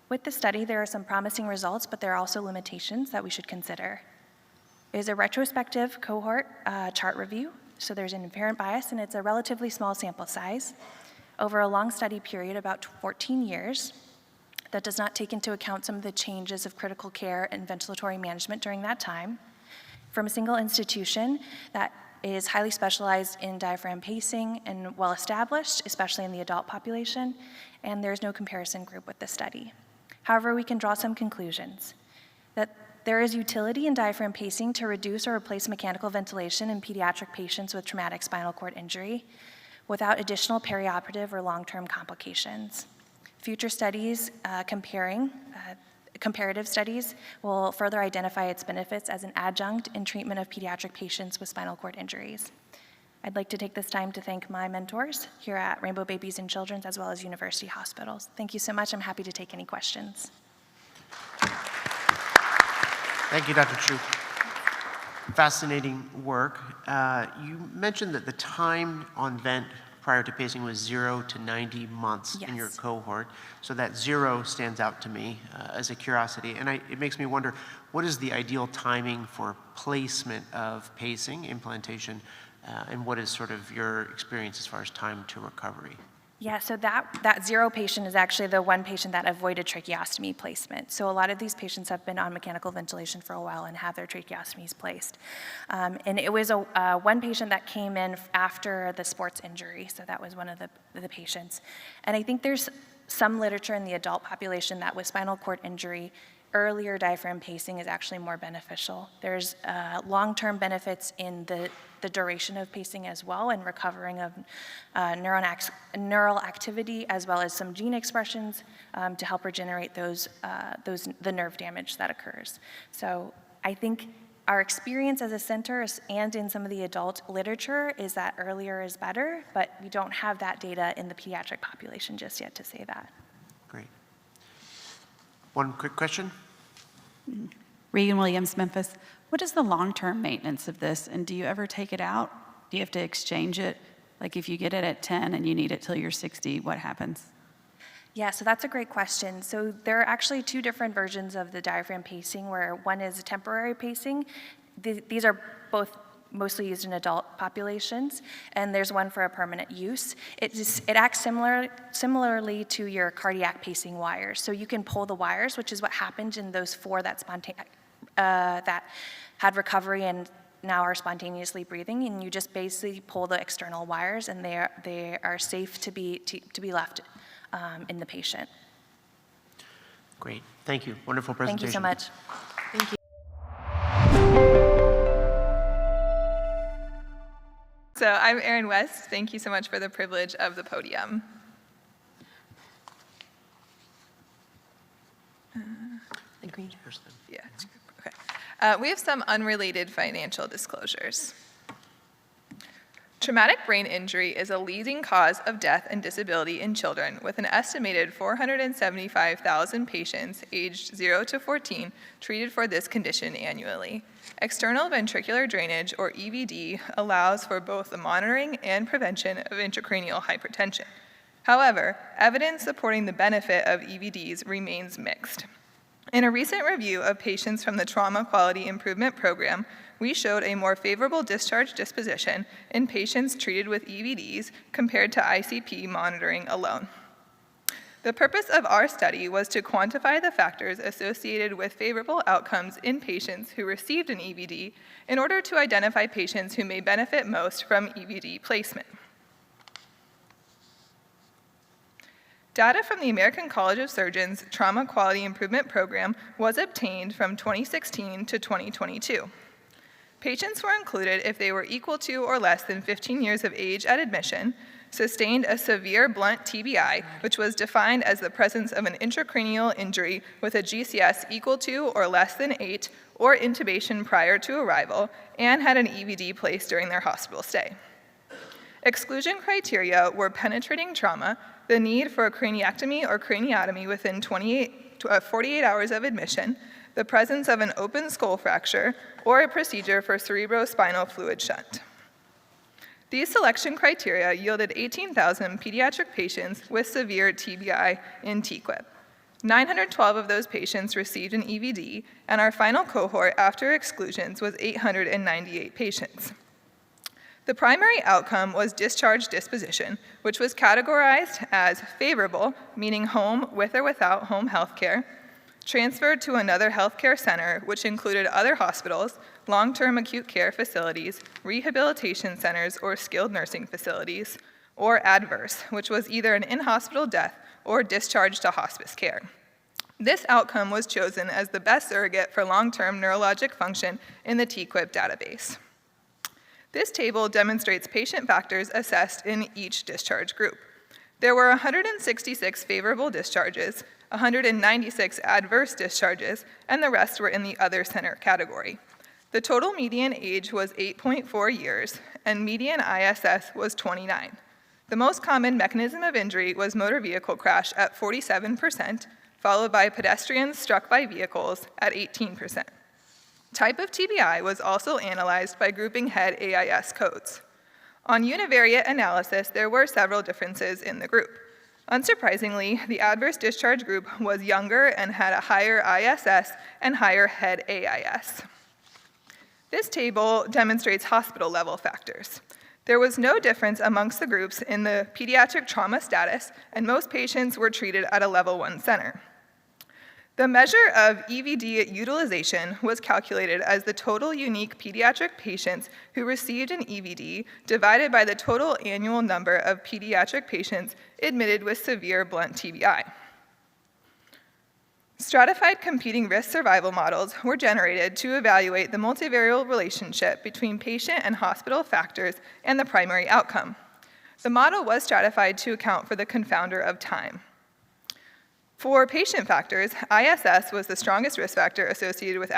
With the study, there are some promising results, but there are also limitations that we should consider. It is a retrospective cohort chart review, so there's an inherent bias, and it's a relatively small sample size over a long study period, about 14 years, that does not take into account some of the changes of critical care and ventilatory management during that time, from a single institution that is highly specialized in diaphragm pacing and well-established, especially in the adult population, and there's no comparison group with the study. However, we can draw some conclusions that there is utility in diaphragm pacing to reduce or replace mechanical ventilation in pediatric patients with traumatic spinal cord injury without additional perioperative or long-term complications. Future studies comparative studies will further identify its benefits as an adjunct in treatment of pediatric patients with spinal cord injuries. I'd like to take this time to thank my mentors here at Rainbow Babies and Children's, as well as University Hospitals. Thank you so much. I'm happy to take any questions. Thank you, Dr. Chu. Fascinating work. You mentioned that the time on vent prior to pacing was 0 to 90 months in your Yes. cohort. So that 0 stands out to me as a curiosity. And it makes me wonder, what is the ideal timing for placement of pacing, implantation, and what is sort of your experience as far as time to recovery? Yeah, so that 0 patient is actually the 1 patient that avoided tracheostomy placement. So a lot of these patients have been on mechanical ventilation for a while and have their tracheostomies placed. And it was 1 patient that came in after the sports injury, so that was one of the patients. And I think there's some literature in the adult population that with spinal cord injury, earlier diaphragm pacing is actually more beneficial. There's long-term benefits in the duration of pacing as well, and recovering of neural activity, as well as some gene expressions to help regenerate the nerve damage that occurs. So I think our experience as a center and in some of the adult literature is that earlier is better, but we don't have that data in the pediatric population just yet to say that. Great. One quick question. Regan Williams, Memphis. What is the long-term maintenance of this, and do you ever take it out? Do you have to exchange it? Like if you get it at 10 and you need it till you're 60, what happens? Yeah, so that's a great question. So there are actually two different versions of the diaphragm pacing, where one is a temporary pacing. These are both mostly used in adult populations, and there's one for a permanent use. It acts similarly to your cardiac pacing wires. So you can pull the wires, which is what happened in those 4 that had recovery and now are spontaneously breathing, and you just basically pull the external wires, and they are safe to be left in the patient. Great. Thank you. Wonderful Thank presentation. you so much. Thank you. So I'm Erin West. Thank you so much for the privilege of the podium. The green. Yeah. Okay. We have some unrelated financial disclosures. Traumatic brain injury is a leading cause of death and disability in children, with an estimated 475,000 patients aged 0 to 14 treated for this condition annually. External ventricular drainage, or EVD, allows for both the monitoring and prevention of intracranial hypertension. However, evidence supporting the benefit of EVDs remains mixed. In a recent review of patients from the Trauma Quality Improvement Program, we showed a more favorable discharge disposition in patients treated with EVDs compared to ICP monitoring alone. The purpose of our study was to quantify the factors associated with favorable outcomes in patients who received an EVD in order to identify patients who may benefit most from EVD placement. Data from the American College of Surgeons Trauma Quality Improvement Program was obtained from 2016 to 2022. Patients were included if they were equal to or less than 15 years of age at admission, sustained a severe blunt TBI, which was defined as the presence of an intracranial injury with a GCS equal to or less than 8, or intubation prior to arrival, and had an EVD placed during their hospital stay. Exclusion criteria were penetrating trauma, the need for a craniectomy or craniotomy within 48 hours of admission, the presence of an open skull fracture, or a procedure for cerebrospinal fluid shunt. These selection criteria yielded 18,000 pediatric patients with severe TBI in TQIP. 912 of those patients received an EVD, and our final cohort after exclusions was 898 patients. The primary outcome was discharge disposition, which was categorized as favorable, meaning home with or without home health care, transferred to another healthcare center, which included other hospitals, long-term acute care facilities, rehabilitation centers, or skilled nursing facilities, or adverse, which was either an in-hospital death or discharge to hospice care. This outcome was chosen as the best surrogate for long-term neurologic function in the TQIP database. This table demonstrates patient factors assessed in each discharge group. There were 166 favorable discharges, 196 adverse discharges, and the rest were in the other center category. The total median age was 8.4 years, and median ISS was 29. The most common mechanism of injury was motor vehicle crash at 47%, followed by pedestrians struck by vehicles at 18%. Type of TBI was also analyzed by grouping head AIS codes. On univariate analysis, there were several differences in the group. Unsurprisingly, the adverse discharge group was younger and had a higher ISS and higher head AIS. This table demonstrates hospital-level factors. There was no difference amongst the groups in the pediatric trauma status, and most patients were treated at a level 1 center. The measure of EVD utilization was calculated as the total unique pediatric patients who received an EVD divided by the total annual number of pediatric patients admitted with severe blunt TBI. Stratified competing risk survival models were generated to evaluate the multivariate relationship between patient and hospital factors and the primary outcome. The model was stratified to account for the confounder of time. For patient factors, ISS was the strongest risk factor associated with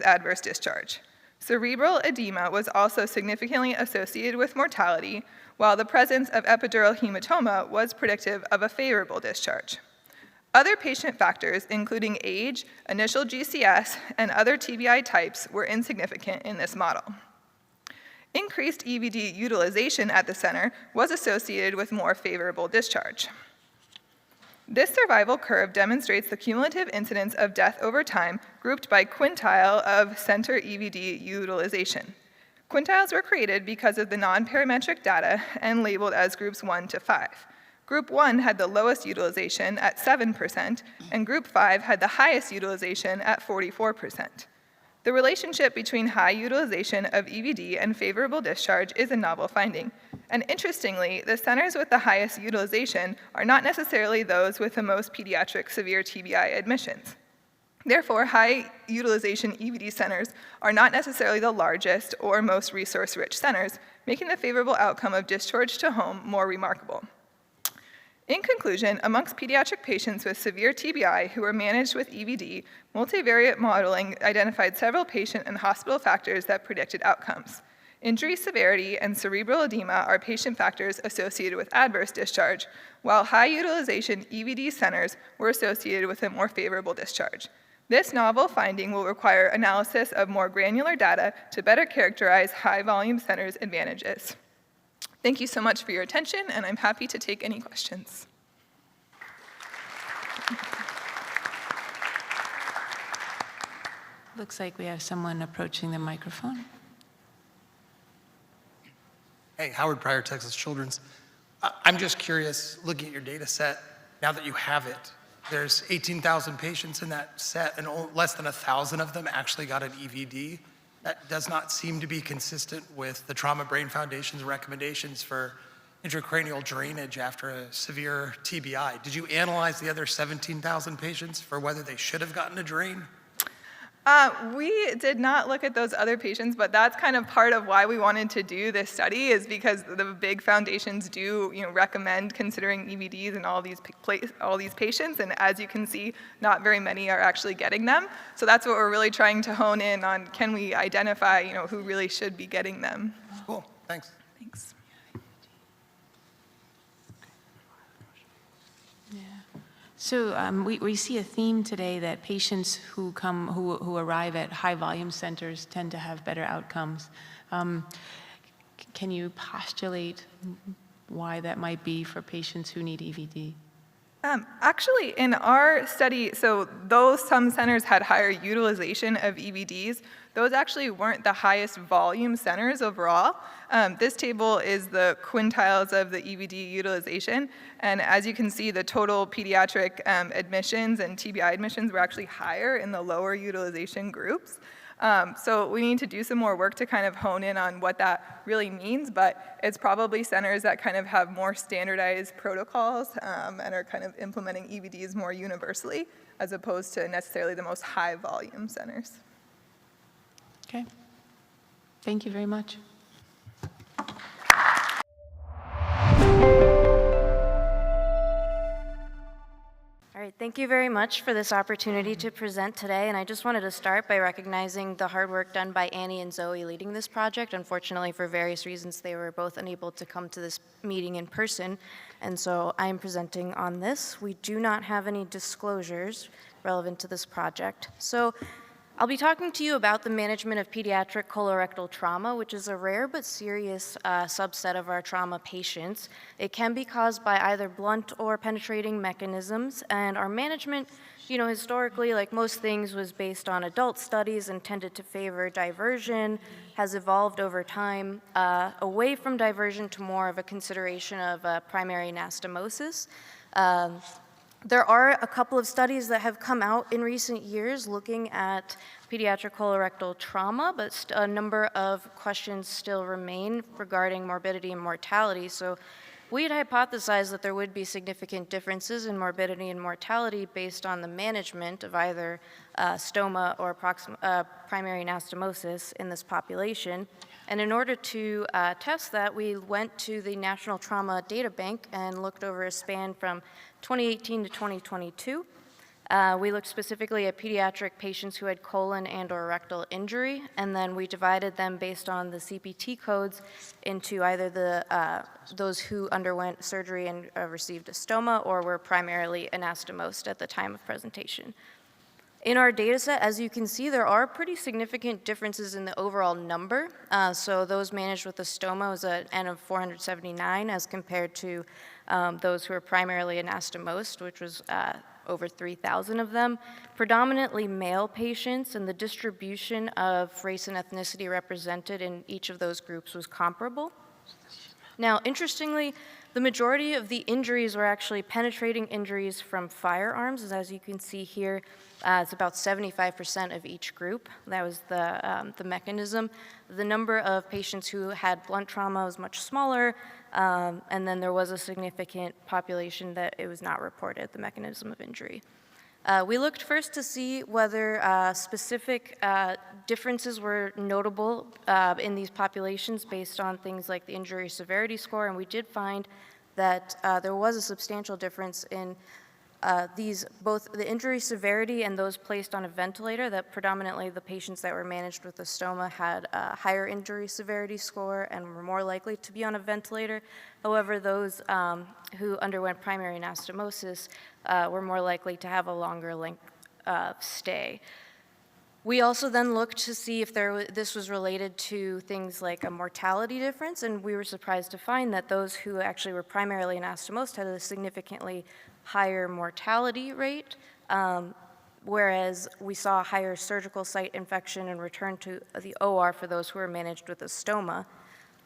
adverse discharge. Cerebral edema was also significantly associated with mortality, while the presence of epidural hematoma was predictive of a favorable discharge. Other patient factors, including age, initial GCS, and other TBI types, were insignificant in this model. Increased EVD utilization at the center was associated with more favorable discharge. This survival curve demonstrates the cumulative incidence of death over time grouped by quintile of center EVD utilization. Quintiles were created because of the non-parametric data and labeled as groups 1 to 5. Group 1 had the lowest utilization at 7%, and Group 5 had the highest utilization at 44%. The relationship between high utilization of EVD and favorable discharge is a novel finding. And interestingly, the centers with the highest utilization are not necessarily those with the most pediatric severe TBI admissions. Therefore, high utilization EVD centers are not necessarily the largest or most resource-rich centers, making the favorable outcome of discharge to home more remarkable. In conclusion, amongst pediatric patients with severe TBI who were managed with EVD, multivariate modeling identified several patient and hospital factors that predicted outcomes. Injury severity and cerebral edema are patient factors associated with adverse discharge, while high utilization EVD centers were associated with a more favorable discharge. This novel finding will require analysis of more granular data to better characterize high volume centers' advantages. Thank you so much for your attention, and I'm happy to take any questions. Looks like we have someone approaching the microphone. Hey, Howard Pryor, Texas Children's. I'm just curious, looking at your data set, now that you have it, there's 18,000 patients in that set, and less than 1,000 of them actually got an EVD. That does not seem to be consistent with the Trauma Brain Foundation's recommendations for intracranial drainage after a severe TBI. Did you analyze the other 17,000 patients for whether they should have gotten a drain? We did not look at those other patients, but that's kind of part of why we wanted to do this study, is because the big foundations do, recommend considering EVDs in all these patients, and as you can see, not very many are actually getting them. So that's what we're really trying to hone in on. Can we identify, who really should be getting them? Cool, thanks. Thanks. So we see a theme today that patients who arrive at high volume centers tend to have better outcomes. Can you postulate why that might be for patients who need EVD? Actually, in our study, so though some centers had higher utilization of EVDs, those actually weren't the highest volume centers overall. This table is the quintiles of the EVD utilization, and as you can see, the total pediatric admissions and TBI admissions were actually higher in the lower utilization groups. So we need to do some more work to kind of hone in on what that really means, but it's probably centers that kind of have more standardized protocols and are kind of implementing EVDs more universally, as opposed to necessarily the most high volume centers. Okay. Thank you very much. All right, thank you very much for this opportunity to present today, and I just wanted to start by recognizing the hard work done by Annie and Zoe leading this project. Unfortunately, for various reasons, they were both unable to come to this meeting in person, and so I'm presenting on this. We do not have any disclosures relevant to this project. So I'll be talking to you about the management of pediatric colorectal trauma, which is a rare but serious subset of our trauma patients. It can be caused by either blunt or penetrating mechanisms, and our management, historically, like most things, was based on adult studies and tended to favor diversion, has evolved over time away from diversion to more of a consideration of primary anastomosis. There are a couple of studies that have come out in recent years looking at pediatric colorectal trauma, but a number of questions still remain regarding morbidity and mortality. So we had hypothesized that there would be significant differences in morbidity and mortality based on the management of either stoma or primary anastomosis in this population. And in order to test that, we went to the National Trauma Data Bank and looked over a span from 2018 to 2022. We looked specifically at pediatric patients who had colon and/or rectal injury, and then we divided them based on the CPT codes into either those who underwent surgery and received a stoma or were primarily anastomosed at the time of presentation. In our data set, as you can see, there are pretty significant differences in the overall number. So those managed with a stoma was an N of 479 as compared to those who were primarily anastomosed, which was over 3,000 of them. Predominantly male patients, and the distribution of race and ethnicity represented in each of those groups was comparable. Now, interestingly, the majority of the injuries were actually penetrating injuries from firearms, as you can see here. It's about 75% of each group. That was the mechanism. The number of patients who had blunt trauma was much smaller, and then there was a significant population that it was not reported, the mechanism of injury. We looked first to see whether specific differences were notable in these populations based on things like the injury severity score, and we did find that there was a substantial difference in both the injury severity and those placed on a ventilator, that predominantly the patients that were managed with a stoma had a higher injury severity score and were more likely to be on a ventilator. However, those who underwent primary anastomosis were more likely to have a longer length of stay. We also then looked to see if this was related to things like a mortality difference, and we were surprised to find that those who actually were primarily anastomosed had a significantly higher mortality rate, whereas we saw a higher surgical site infection and return to the OR for those who were managed with a stoma.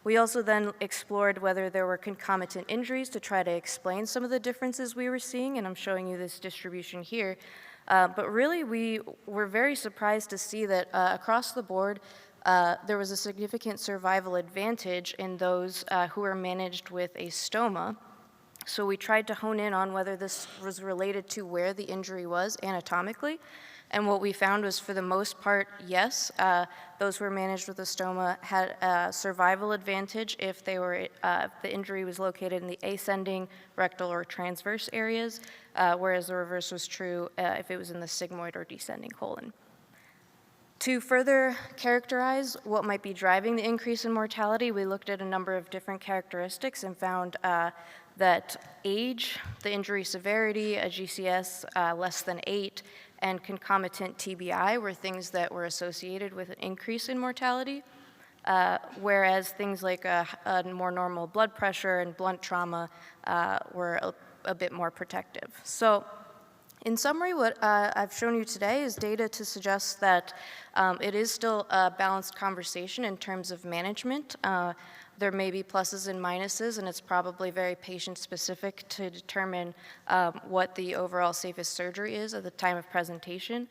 We also then explored whether there were concomitant injuries to try to explain some of the differences we were seeing, and I'm showing you this distribution here. But really, we were very surprised to see that across the board, there was a significant survival advantage in those who were managed with a stoma. So we tried to hone in on whether this was related to where the injury was anatomically. And what we found was, for the most part, yes, those who were managed with a stoma had a survival advantage if they were, the injury was located in the ascending, rectal, or transverse areas, whereas the reverse was true if it was in the sigmoid or descending colon. To further characterize what might be driving the increase in mortality, we looked at a number of different characteristics and found that age, the injury severity, a GCS less than 8, and concomitant TBI were things that were associated with an increase in mortality, whereas things like a more normal blood pressure and blunt trauma were a bit more protective. So, in summary, what I've shown you today is data to suggest that it is still a balanced conversation in terms of management. There may be pluses and minuses, and it's probably very patient-specific to determine what the overall safest surgery is at the time of presentation.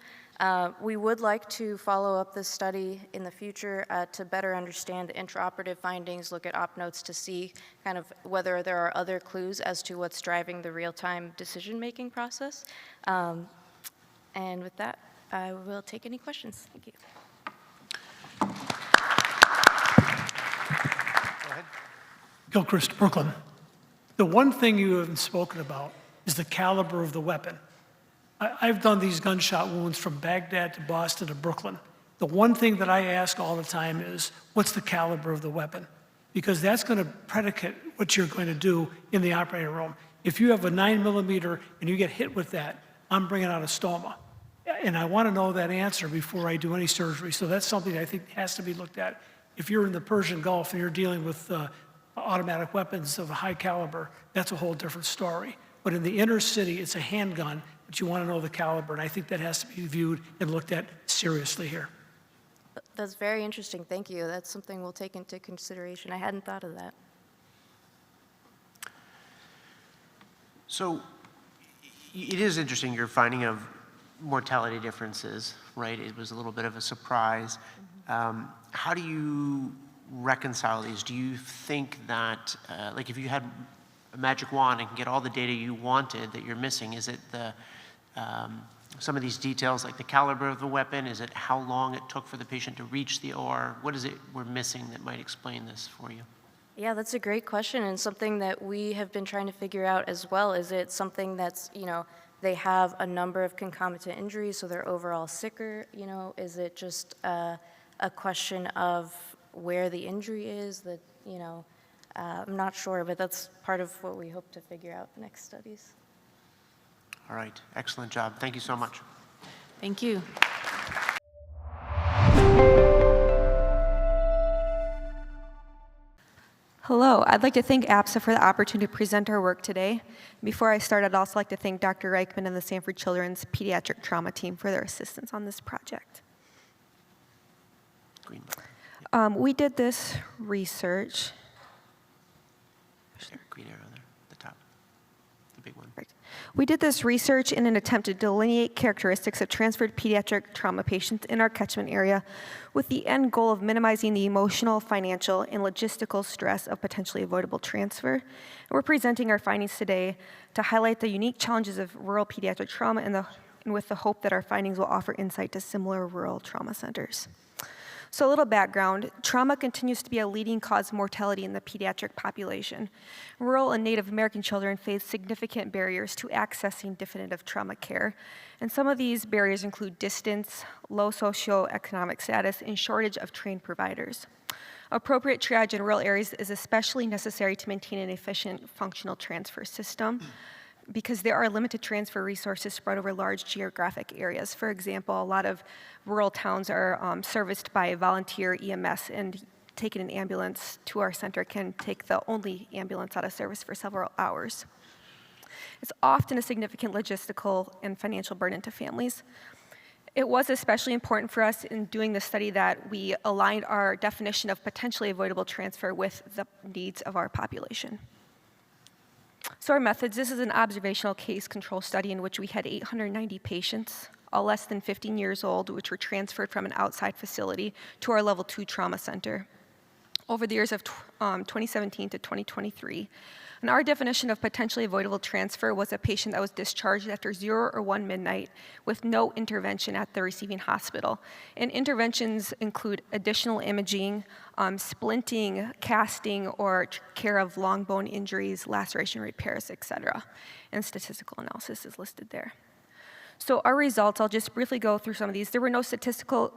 We would like to follow up this study in the future to better understand the intraoperative findings, look at op notes to see kind of whether there are other clues as to what's driving the real-time decision-making process. And with that, I will take any questions. Thank you. Gilchrist, Brooklyn. The one thing you haven't spoken about is the caliber of the weapon. I've done these gunshot wounds from Baghdad to Boston to Brooklyn. The one thing that I ask all the time is, what's the caliber of the weapon? Because that's going to predicate what you're going to do in the operating room. If you have a 9mm and you get hit with that, I'm bringing out a stoma. And I want to know that answer before I do any surgery. So that's something I think has to be looked at. If you're in the Persian Gulf and you're dealing with automatic weapons of a high caliber, that's a whole different story. But in the inner city, it's a handgun, but you want to know the caliber, and I think that has to be viewed and looked at seriously here. That's very interesting. Thank you. That's something we'll take into consideration. I hadn't thought of that. So it is interesting, your finding of mortality differences, right? It was a little bit of a surprise. How do you reconcile these? Do you think that, like if you had a magic wand and can get all the data you wanted that you're missing, is it the some of these details like the caliber of the weapon? Is it how long it took for the patient to reach the OR? What is it we're missing that might explain this for you? Yeah, that's a great question, and something that we have been trying to figure out as well. Is it something that's, they have a number of concomitant injuries, so they're overall sicker? You know, is it just a question of where the injury is that, you know, I'm not sure, but that's part of what we hope to figure out in next studies. All right, excellent job. Thank you so much. Thank you. Hello, I'd like to thank APSA for the opportunity to present our work today. Before I start, I'd also like to thank Dr. Reichman and the Sanford Children's Pediatric Trauma Team for their assistance on this project. Green We did this research. there, green arrow there, the top, the big one. We did this research in an attempt to delineate characteristics of transferred pediatric trauma patients in our catchment area with the end goal of minimizing the emotional, financial, and logistical stress of potentially avoidable transfer. And we're presenting our findings today to highlight the unique challenges of rural pediatric trauma and with the hope that our findings will offer insight to similar rural trauma centers. So a little background, trauma continues to be a leading cause of mortality in the pediatric population. Rural and Native American children face significant barriers to accessing definitive trauma care. And some of these barriers include distance, low socioeconomic status, and shortage of trained providers. Appropriate triage in rural areas is especially necessary to maintain an efficient functional transfer system, because there are limited transfer resources spread over large geographic areas. For example, a lot of rural towns are serviced by volunteer EMS, and taking an ambulance to our center can take the only ambulance out of service for several hours. It's often a significant logistical and financial burden to families. It was especially important for us in doing this study that we aligned our definition of potentially avoidable transfer with the needs of our population. So our methods, this is an observational case control study in which we had 890 patients, all less than 15 years old, which were transferred from an outside facility to our level 2 trauma center over the years of 2017 to 2023. And our definition of potentially avoidable transfer was a patient that was discharged after 0 or 1 midnight with no intervention at the receiving hospital. And interventions include additional imaging, splinting, casting, or care of long bone injuries, laceration repairs, etc. And statistical analysis is listed there. So our results, I'll just briefly go through some of these. There were no statistical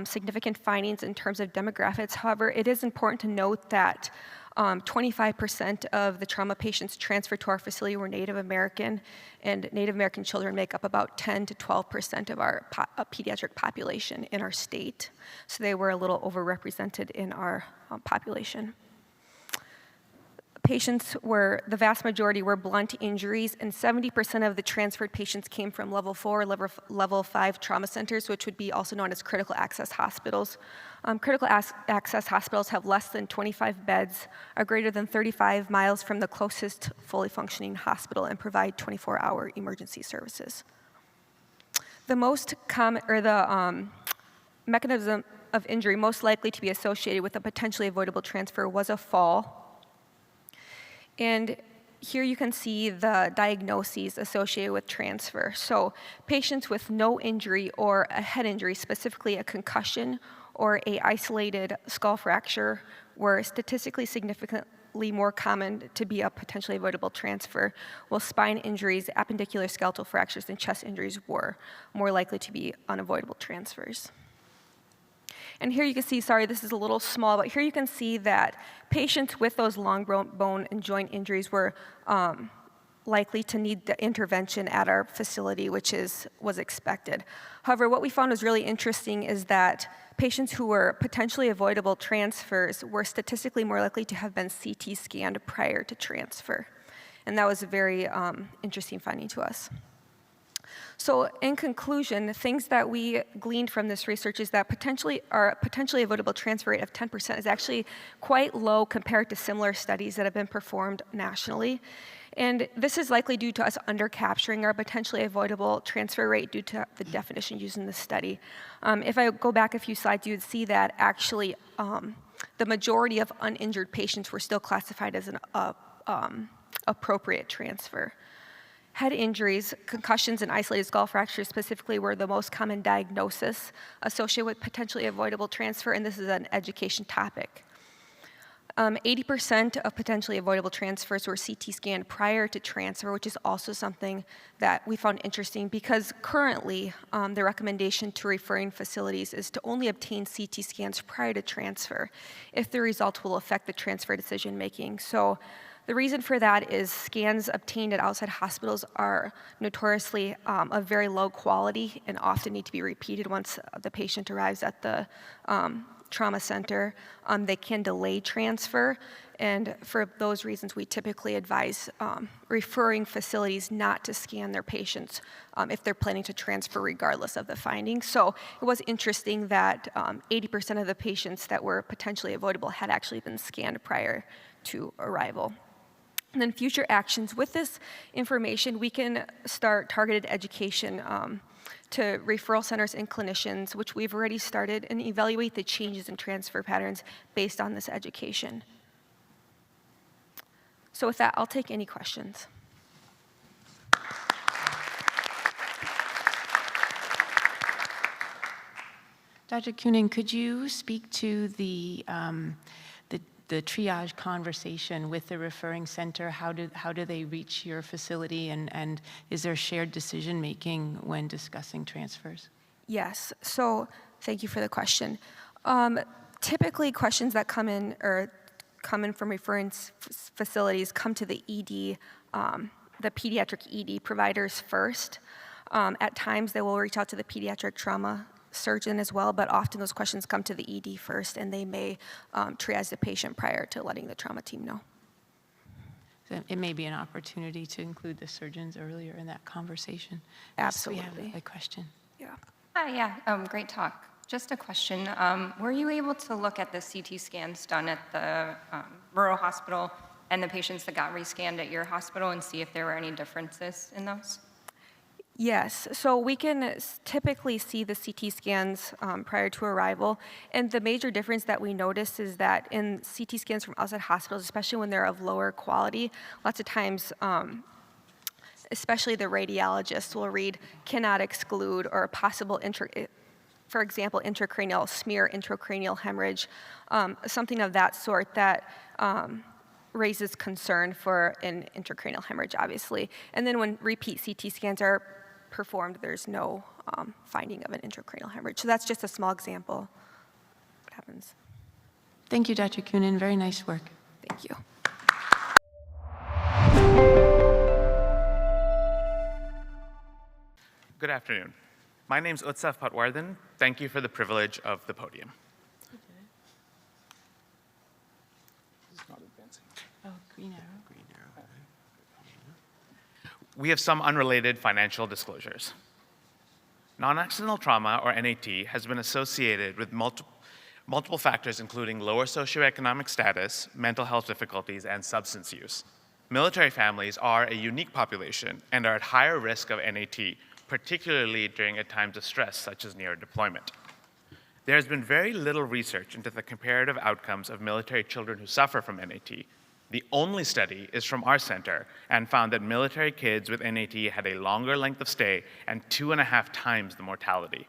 significant findings in terms of demographics. However, it is important to note that 25% of the trauma patients transferred to our facility were Native American, and Native American children make up about 10 to 12% of our pediatric population in our state. So they were a little overrepresented in our population. Patients were, the vast majority were blunt injuries, and 70% of the transferred patients came from level 4, level 5 trauma centers, which would be also known as critical access hospitals. Critical access hospitals have less than 25 beds, are greater than 35 miles from the closest fully functioning hospital, and provide 24-hour emergency services. The most common, or the mechanism of injury most likely to be associated with a potentially avoidable transfer was a fall. And here you can see the diagnoses associated with transfer. So patients with no injury or a head injury, specifically a concussion or a isolated skull fracture, were statistically significantly more common to be a potentially avoidable transfer, while spine injuries, appendicular skeletal fractures, and chest injuries were more likely to be unavoidable transfers. And here you can see, sorry, this is a little small, but here you can see that patients with those long bone and joint injuries were likely to need the intervention at our facility, which was expected. However, what we found was really interesting is that patients who were potentially avoidable transfers were statistically more likely to have been CT scanned prior to transfer. And that was a very interesting finding to us. So in conclusion, the things that we gleaned from this research is that our potentially avoidable transfer rate of 10% is actually quite low compared to similar studies that have been performed nationally. And this is likely due to us undercapturing our potentially avoidable transfer rate due to the definition used in the study. If I go back a few slides, you would see that actually the majority of uninjured patients were still classified as an appropriate transfer. Head injuries, concussions, and isolated skull fractures specifically were the most common diagnosis associated with potentially avoidable transfer, and this is an education topic. 80% of potentially avoidable transfers were CT scanned prior to transfer, which is also something that we found interesting because currently the recommendation to referring facilities is to only obtain CT scans prior to transfer if the results will affect the transfer decision making. So the reason for that is scans obtained at outside hospitals are notoriously of very low quality and often need to be repeated once the patient arrives at the trauma center. They can delay transfer, and for those reasons, we typically advise referring facilities not to scan their patients if they're planning to transfer regardless of the findings. So it was interesting that 80% of the patients that were potentially avoidable had actually been scanned prior to arrival. And then future actions. With this information, we can start targeted education to referral centers and clinicians, which we've already started, and evaluate the changes in transfer patterns based on this education. So with that, I'll take any questions. Dr. Kunin, could you speak to the triage conversation with the referring center? How do they reach your facility, and is there shared decision-making when discussing transfers? Yes, so thank you for the question. Typically, questions that come in from referring facilities come to the ED, the pediatric ED providers first. At times, they will reach out to the pediatric trauma surgeon as well, but often those questions come to the ED first, and they may triage the patient prior to letting the trauma team know. So it may be an opportunity to include the surgeons earlier in that conversation. Absolutely. Yes, we have a question. Yeah. Hi, yeah, great talk. Just a question. Were you able to look at the CT scans done at the rural hospital and the patients that got rescanned at your hospital and see if there were any differences in those? Yes, so we can typically see the CT scans prior to arrival, and the major difference that we notice is that in CT scans from outside hospitals, especially when they're of lower quality, lots of times, especially the radiologists will read cannot exclude or possible for example, intracranial smear, intracranial hemorrhage, something of that sort that raises concern for an intracranial hemorrhage, obviously. And then when repeat CT scans are performed, there's no finding of an intracranial hemorrhage. So that's just a small example of what happens. Thank you, Dr. Kunin. Very nice work. Thank you. Good afternoon. My name is Utsav Patwardhan. Thank you for the privilege of the podium. Oh, green arrow. We have some unrelated financial disclosures. Non-accidental trauma, or NAT, has been associated with multiple factors, including lower socioeconomic status, mental health difficulties, and substance use. Military families are a unique population and are at higher risk of NAT, particularly during times of stress, such as near deployment. There has been very little research into the comparative outcomes of military children who suffer from NAT. The only study is from our center and found that military kids with NAT had a longer length of stay and 2.5 times the mortality.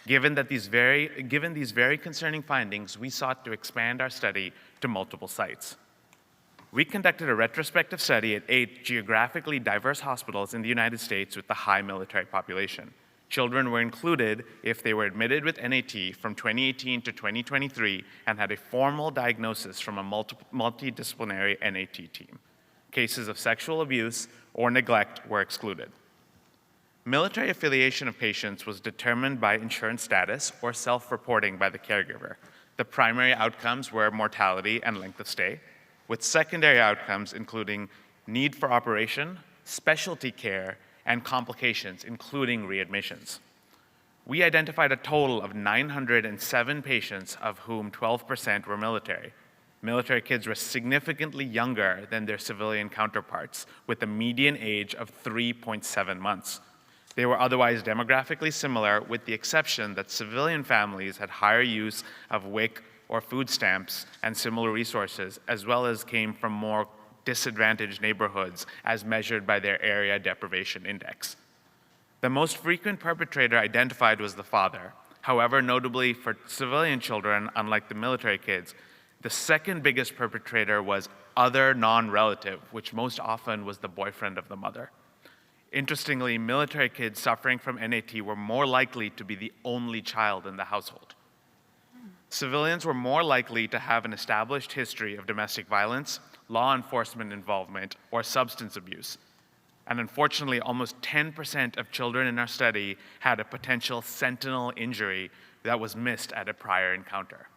Given these very concerning findings, we sought to expand our study to multiple sites. We conducted a retrospective study at 8 geographically diverse hospitals in the United States with the high military population. Children were included if they were admitted with NAT from 2018 to 2023 and had a formal diagnosis from a multidisciplinary NAT team. Cases of sexual abuse or neglect were excluded. Military affiliation of patients was determined by insurance status or self-reporting by the caregiver. The primary outcomes were mortality and length of stay, with secondary outcomes including need for operation, specialty care, and complications, including readmissions. We identified a total of 907 patients, of whom 12% were military. Military kids were significantly younger than their civilian counterparts, with a median age of 3.7 months. They were otherwise demographically similar, with the exception that civilian families had higher use of WIC or food stamps and similar resources, as well as came from more disadvantaged neighborhoods as measured by their area deprivation index. The most frequent perpetrator identified was the father. However, notably for civilian children, unlike the military kids, The second biggest perpetrator was other non-relative, which most often was the boyfriend of the mother. Interestingly, military kids suffering from NAT were more likely to be the only child in the household. Civilians were more likely to have an established history of domestic violence, law enforcement involvement, or substance abuse. And unfortunately, almost 10% of children in our study had a potential sentinel injury that was missed at a prior encounter.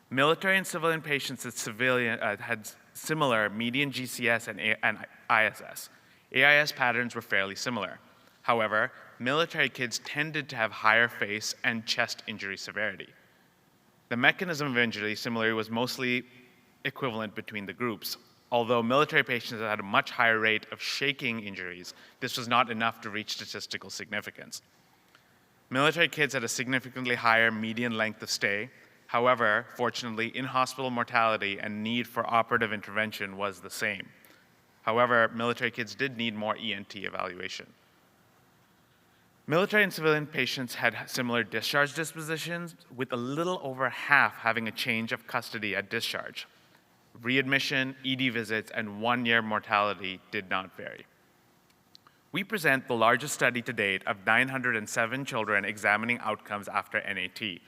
Military and civilian patients had similar median GCS and ISS. AIS patterns were fairly similar. However, military kids tended to have higher face and chest injury severity. The mechanism of injury, similarly, was mostly equivalent between the groups. Although military patients had a much higher rate of shaking injuries, this was not enough to reach statistical significance. Military kids had a significantly higher median length of stay. However, fortunately, in-hospital mortality and need for operative intervention was the same. However, military kids did need more ENT evaluation. Military and civilian patients had similar discharge dispositions, with a little over half having a change of custody at discharge. Readmission, ED visits, and one-year mortality did not vary. We present the largest study to date of 907 children examining outcomes after NAT.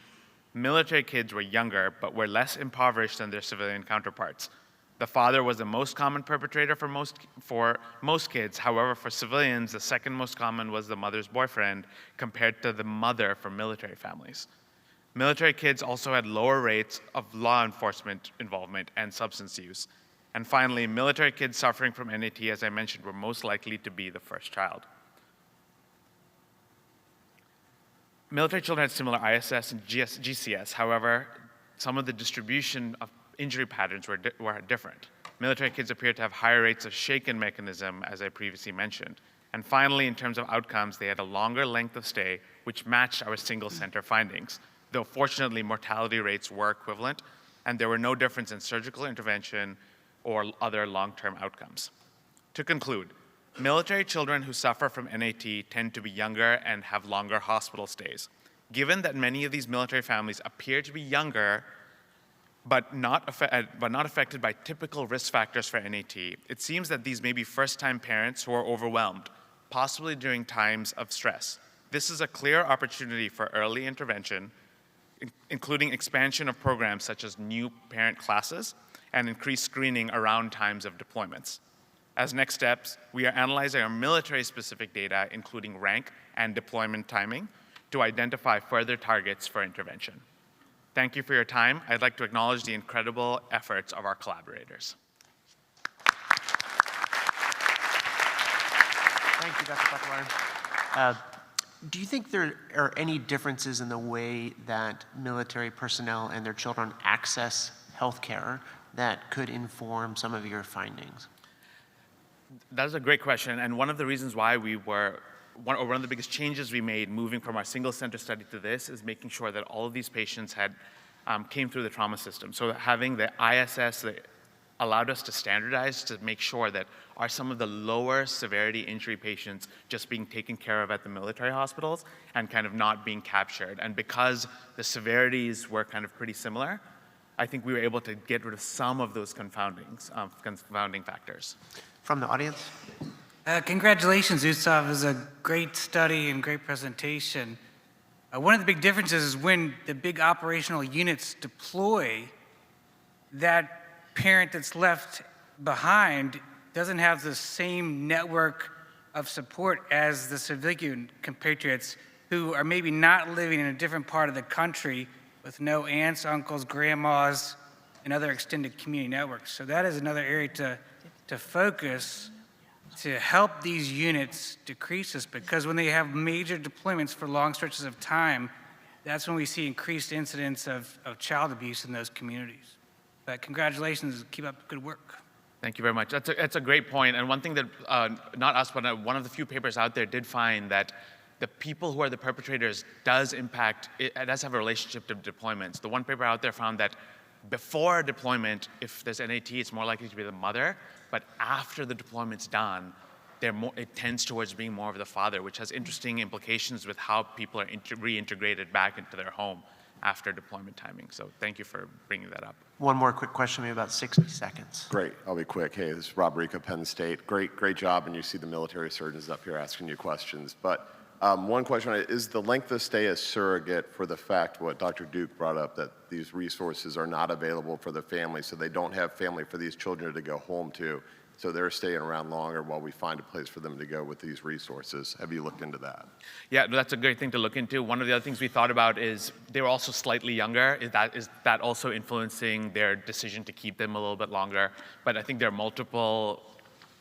Military kids were younger, but were less impoverished than their civilian counterparts. The father was the most common perpetrator for most kids. However, for civilians, the second most common was the mother's boyfriend, compared to the mother for military families. Military kids also had lower rates of law enforcement involvement and substance use. And finally, military kids suffering from NAT, as I mentioned, were most likely to be the first child. Military children had similar ISS and GCS. However, some of the distribution of injury patterns were different. Military kids appeared to have higher rates of shaken mechanism, as I previously mentioned. And finally, in terms of outcomes, they had a longer length of stay, which matched our single center findings. Though fortunately, mortality rates were equivalent, and there were no difference in surgical intervention or other long-term outcomes. To conclude, military children who suffer from NAT tend to be younger and have longer hospital stays. Given that many of these military families appear to be younger, but not affected by typical risk factors for NAT, it seems that these may be first-time parents who are overwhelmed, possibly during times of stress. This is a clear opportunity for early intervention, including expansion of programs such as new parent classes and increased screening around times of deployments. As next steps, we are analyzing our military-specific data, including rank and deployment timing, to identify further targets for intervention. Thank you for your time. I'd like to acknowledge the incredible efforts of our collaborators. Thank you, Dr. Butler. Do you think there are any differences in the way that military personnel and their children access healthcare that could inform some of your findings? That's a great question, and one of the reasons why one of the biggest changes we made moving from our single center study to this is making sure that all of these patients came through the trauma system. So having the ISS that allowed us to standardize to make sure that are some of the lower severity injury patients just being taken care of at the military hospitals and kind of not being captured. And because the severities were kind of pretty similar, I think we were able to get rid of some of those confounding factors. From the audience? Congratulations, Utsav. It was a great study and great presentation. One of the big differences is when the big operational units deploy, that parent that's left behind doesn't have the same network of support as the civilian compatriots who are maybe not living in a different part of the country with no aunts, uncles, grandmas, and other extended community networks. So that is another area to focus to help these units decrease this, because when they have major deployments for long stretches of time, that's when we see increased incidents of child abuse in those communities. But congratulations, keep up the good work. Thank you very much. That's a great point. And one thing that, not us, but one of the few papers out there did find that the people who are the perpetrators does have a relationship to deployments. The one paper out there found that before deployment, if there's NAT, it's more likely to be the mother, but after the deployment's done, it tends towards being more of the father, which has interesting implications with how people are reintegrated back into their home. after deployment timing. So thank you for bringing that up. One more quick question, maybe about 60 seconds. Great, I'll be quick. Hey, this is Rob Rico, Penn State. Great job, and you see the military surgeons up here asking you questions. But one question, is the length of stay a surrogate for the fact, what Dr. Duke brought up, that these resources are not available for the family, so they don't have family for these children to go home to, so they're staying around longer while we find a place for them to go with these resources? Have you looked into that? Yeah, that's a great thing to look into. One of the other things we thought about is they were also slightly younger. Is that also influencing their decision to keep them a little bit longer? But I think there are multiple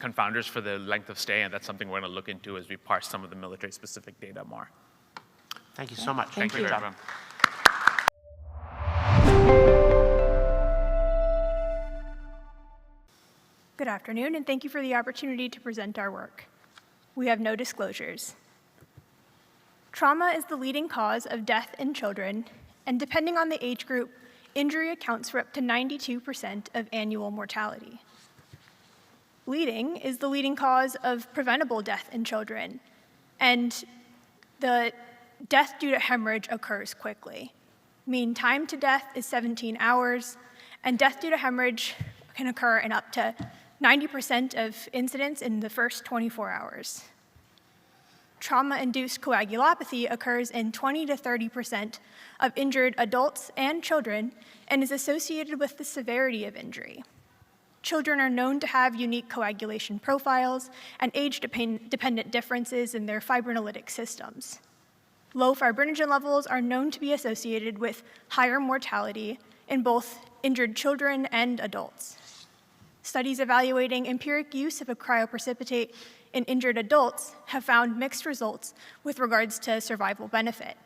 confounders for the length of stay, and that's something we're going to look into as we parse some of the military-specific data more. Thank you so much. Thank you, Great job. everyone. Good afternoon, and thank you for the opportunity to present our work. We have no disclosures. Trauma is the leading cause of death in children, and depending on the age group, injury accounts for up to 92% of annual mortality. Bleeding is the leading cause of preventable death in children, and the death due to hemorrhage occurs quickly. Mean time to death is 17 hours, and death due to hemorrhage can occur in up to 90% of incidents in the first 24 hours. Trauma-induced coagulopathy occurs in 20 to 30% of injured adults and children and is associated with the severity of injury. Children are known to have unique coagulation profiles and age-dependent differences in their fibrinolytic systems. Low fibrinogen levels are known to be associated with higher mortality in both injured children and adults. Studies evaluating empiric use of a cryoprecipitate in injured adults have found mixed results with regards to survival benefit.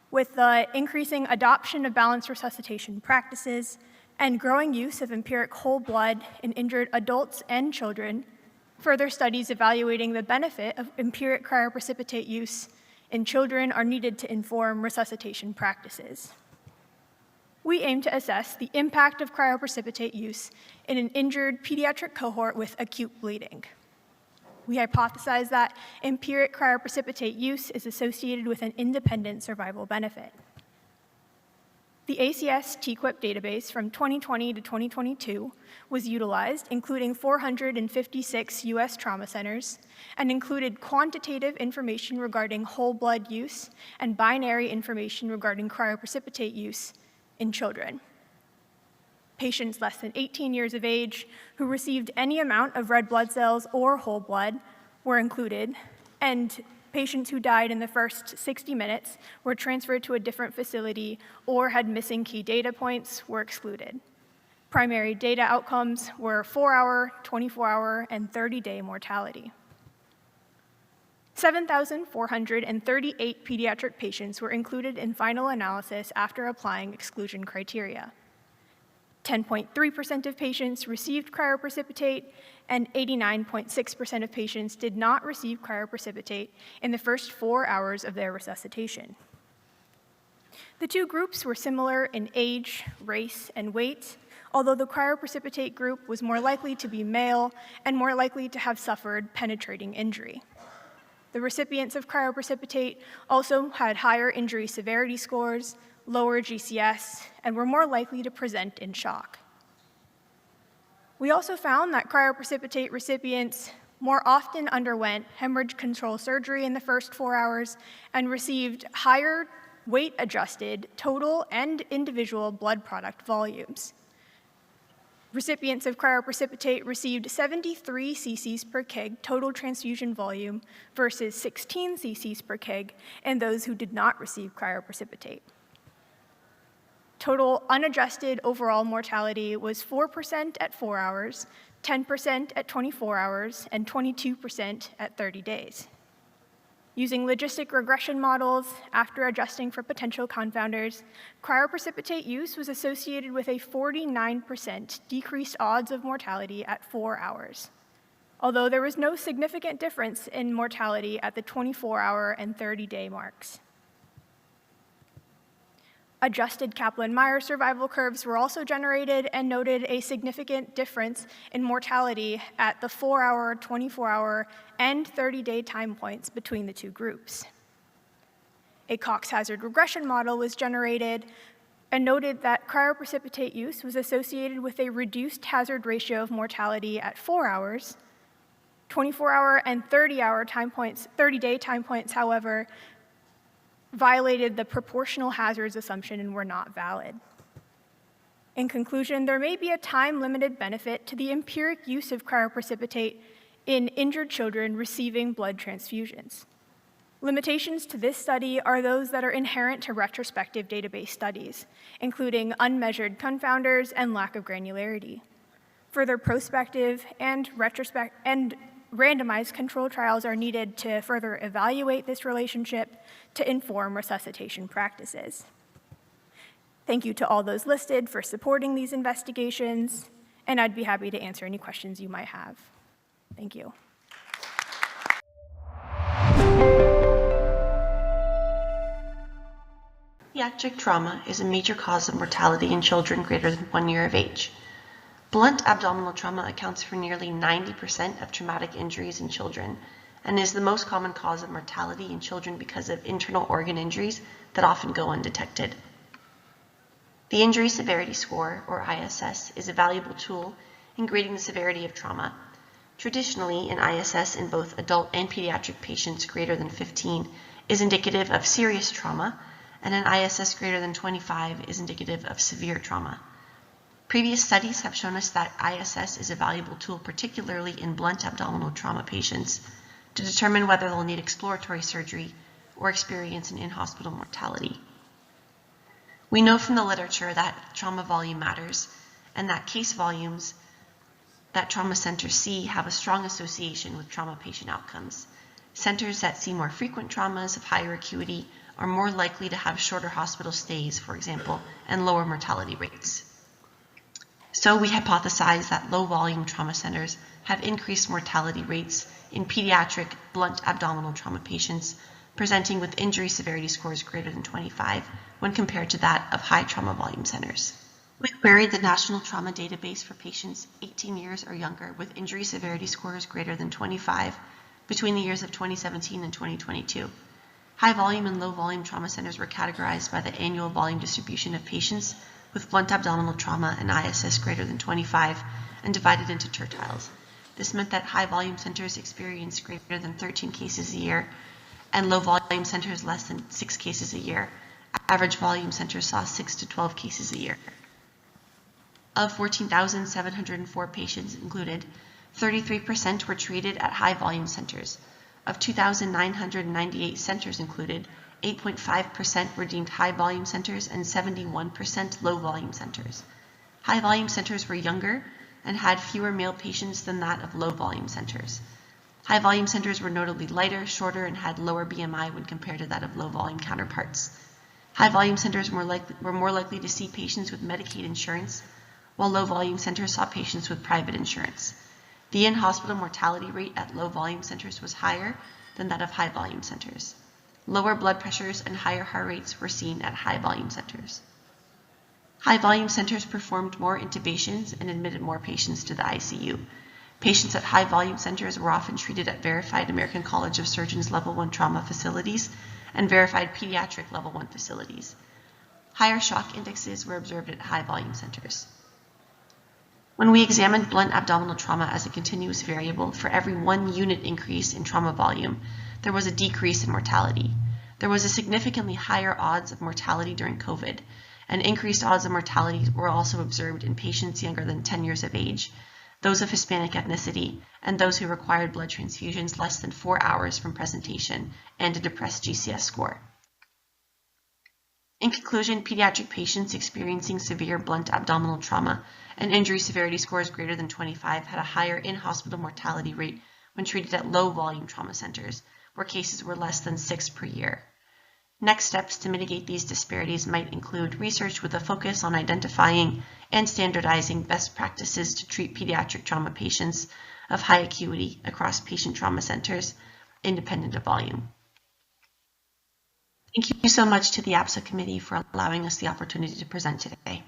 With the increasing adoption of balanced resuscitation practices and growing use of empiric whole blood in injured adults and children, further studies evaluating the benefit of empiric cryoprecipitate use in children are needed to inform resuscitation practices. We aim to assess the impact of cryoprecipitate use in an injured pediatric cohort with acute bleeding. We hypothesize that empiric cryoprecipitate use is associated with an independent survival benefit. The ACS TQIP database from 2020 to 2022 was utilized, including 456 US trauma centers, and included quantitative information regarding whole blood use and binary information regarding cryoprecipitate use in children. Patients less than 18 years of age who received any amount of red blood cells or whole blood were included, and patients who died in the first 60 minutes were transferred to a different facility or had missing key data points were excluded. Primary data outcomes were 4-hour, 24-hour, and 30-day mortality. 7,438 pediatric patients were included in final analysis after applying exclusion criteria. 10.3% of patients received cryoprecipitate, and 89.6% of patients did not receive cryoprecipitate in the first 4 hours of their resuscitation. The two groups were similar in age, race, and weight, although the cryoprecipitate group was more likely to be male and more likely to have suffered penetrating injury. The recipients of cryoprecipitate also had higher injury severity scores, lower GCS, and were more likely to present in shock. We also found that cryoprecipitate recipients more often underwent hemorrhage control surgery in the first 4 hours and received higher weight-adjusted total and individual blood product volumes. Recipients of cryoprecipitate received 73 cc's per kg total transfusion volume versus 16 cc's per kg in those who did not receive cryoprecipitate. Total unadjusted overall mortality was 4% at 4 hours, 10% at 24 hours, and 22% at 30 days. Using logistic regression models, after adjusting for potential confounders, cryoprecipitate use was associated with a 49% decreased odds of mortality at 4 hours, although there was no significant difference in mortality at the 24-hour and 30-day marks. Adjusted Kaplan-Meier survival curves were also generated and noted a significant difference in mortality at the 4-hour, 24-hour, and 30-day time points between the two groups. a Cox hazard regression model was generated and noted that cryoprecipitate use was associated with a reduced hazard ratio of mortality at 4 hours. 24-hour and 30-day time points, however, violated the proportional hazards assumption and were not valid. In conclusion, there may be a time-limited benefit to the empiric use of cryoprecipitate in injured children receiving blood transfusions. Limitations to this study are those that are inherent to retrospective database studies, including unmeasured confounders and lack of granularity. Further prospective and randomized control trials are needed to further evaluate this relationship to inform resuscitation practices. Thank you to all those listed for supporting these investigations, and I'd be happy to answer any questions you might have. Thank you. Pediatric trauma is a major cause of mortality in children greater than 1 year of age. Blunt abdominal trauma accounts for nearly 90% of traumatic injuries in children and is the most common cause of mortality in children because of internal organ injuries that often go undetected. The Injury Severity Score, or ISS, is a valuable tool in grading the severity of trauma. Traditionally, an ISS in both adult and pediatric patients greater than 15 is indicative of serious trauma, and an ISS greater than 25 is indicative of severe trauma. Previous studies have shown us that ISS is a valuable tool, particularly in blunt abdominal trauma patients, to determine whether they'll need exploratory surgery or experience an in-hospital mortality. We know from the literature that trauma volume matters, and that case volumes that trauma centers see have a strong association with trauma patient outcomes. Centers that see more frequent traumas of higher acuity are more likely to have shorter hospital stays, for example, and lower mortality rates. So we hypothesize that low-volume trauma centers have increased mortality rates in pediatric blunt abdominal trauma patients presenting with injury severity scores greater than 25 when compared to that of high trauma volume centers. We queried the National Trauma Database for patients 18 years or younger with injury severity scores greater than 25 between the years of 2017 and 2022. High volume and low volume trauma centers were categorized by the annual volume distribution of patients with blunt abdominal trauma and ISS greater than 25 and divided into tertiles. This meant that high volume centers experienced greater than 13 cases a year and low volume centers less than 6 cases a year. Average volume centers saw 6 to 12 cases a year. Of 14,704 patients included, 33% were treated at high volume centers. Of 2,998 centers included, 8.5% were deemed high volume centers and 71% low volume centers. High volume centers were younger and had fewer male patients than that of low volume centers. High volume centers were notably lighter, shorter, and had lower BMI when compared to that of low volume counterparts. High volume centers were more likely to see patients with Medicaid insurance, while low volume centers saw patients with private insurance. The in-hospital mortality rate at low volume centers was higher than that of high volume centers. Lower blood pressures and higher heart rates were seen at high volume centers. High volume centers performed more intubations and admitted more patients to the ICU. Patients at high volume centers were often treated at verified American College of Surgeons Level 1 trauma facilities and verified pediatric Level 1 facilities. Higher shock indexes were observed at high volume centers. When we examined blunt abdominal trauma as a continuous variable, for every 1 unit increase in trauma volume, there was a decrease in mortality. There was a significantly higher odds of mortality during COVID, and increased odds of mortality were also observed in patients younger than 10 years of age, those of Hispanic ethnicity, and those who required blood transfusions less than 4 hours from presentation and a depressed GCS score. In conclusion, pediatric patients experiencing severe blunt abdominal trauma and injury severity scores greater than 25 had a higher in-hospital mortality rate when treated at low-volume trauma centers, where cases were less than 6 per year. Next steps to mitigate these disparities might include research with a focus on identifying and standardizing best practices to treat pediatric trauma patients of high acuity across patient trauma centers, independent of volume. Thank you so much to the APSA committee for allowing us the opportunity to present today.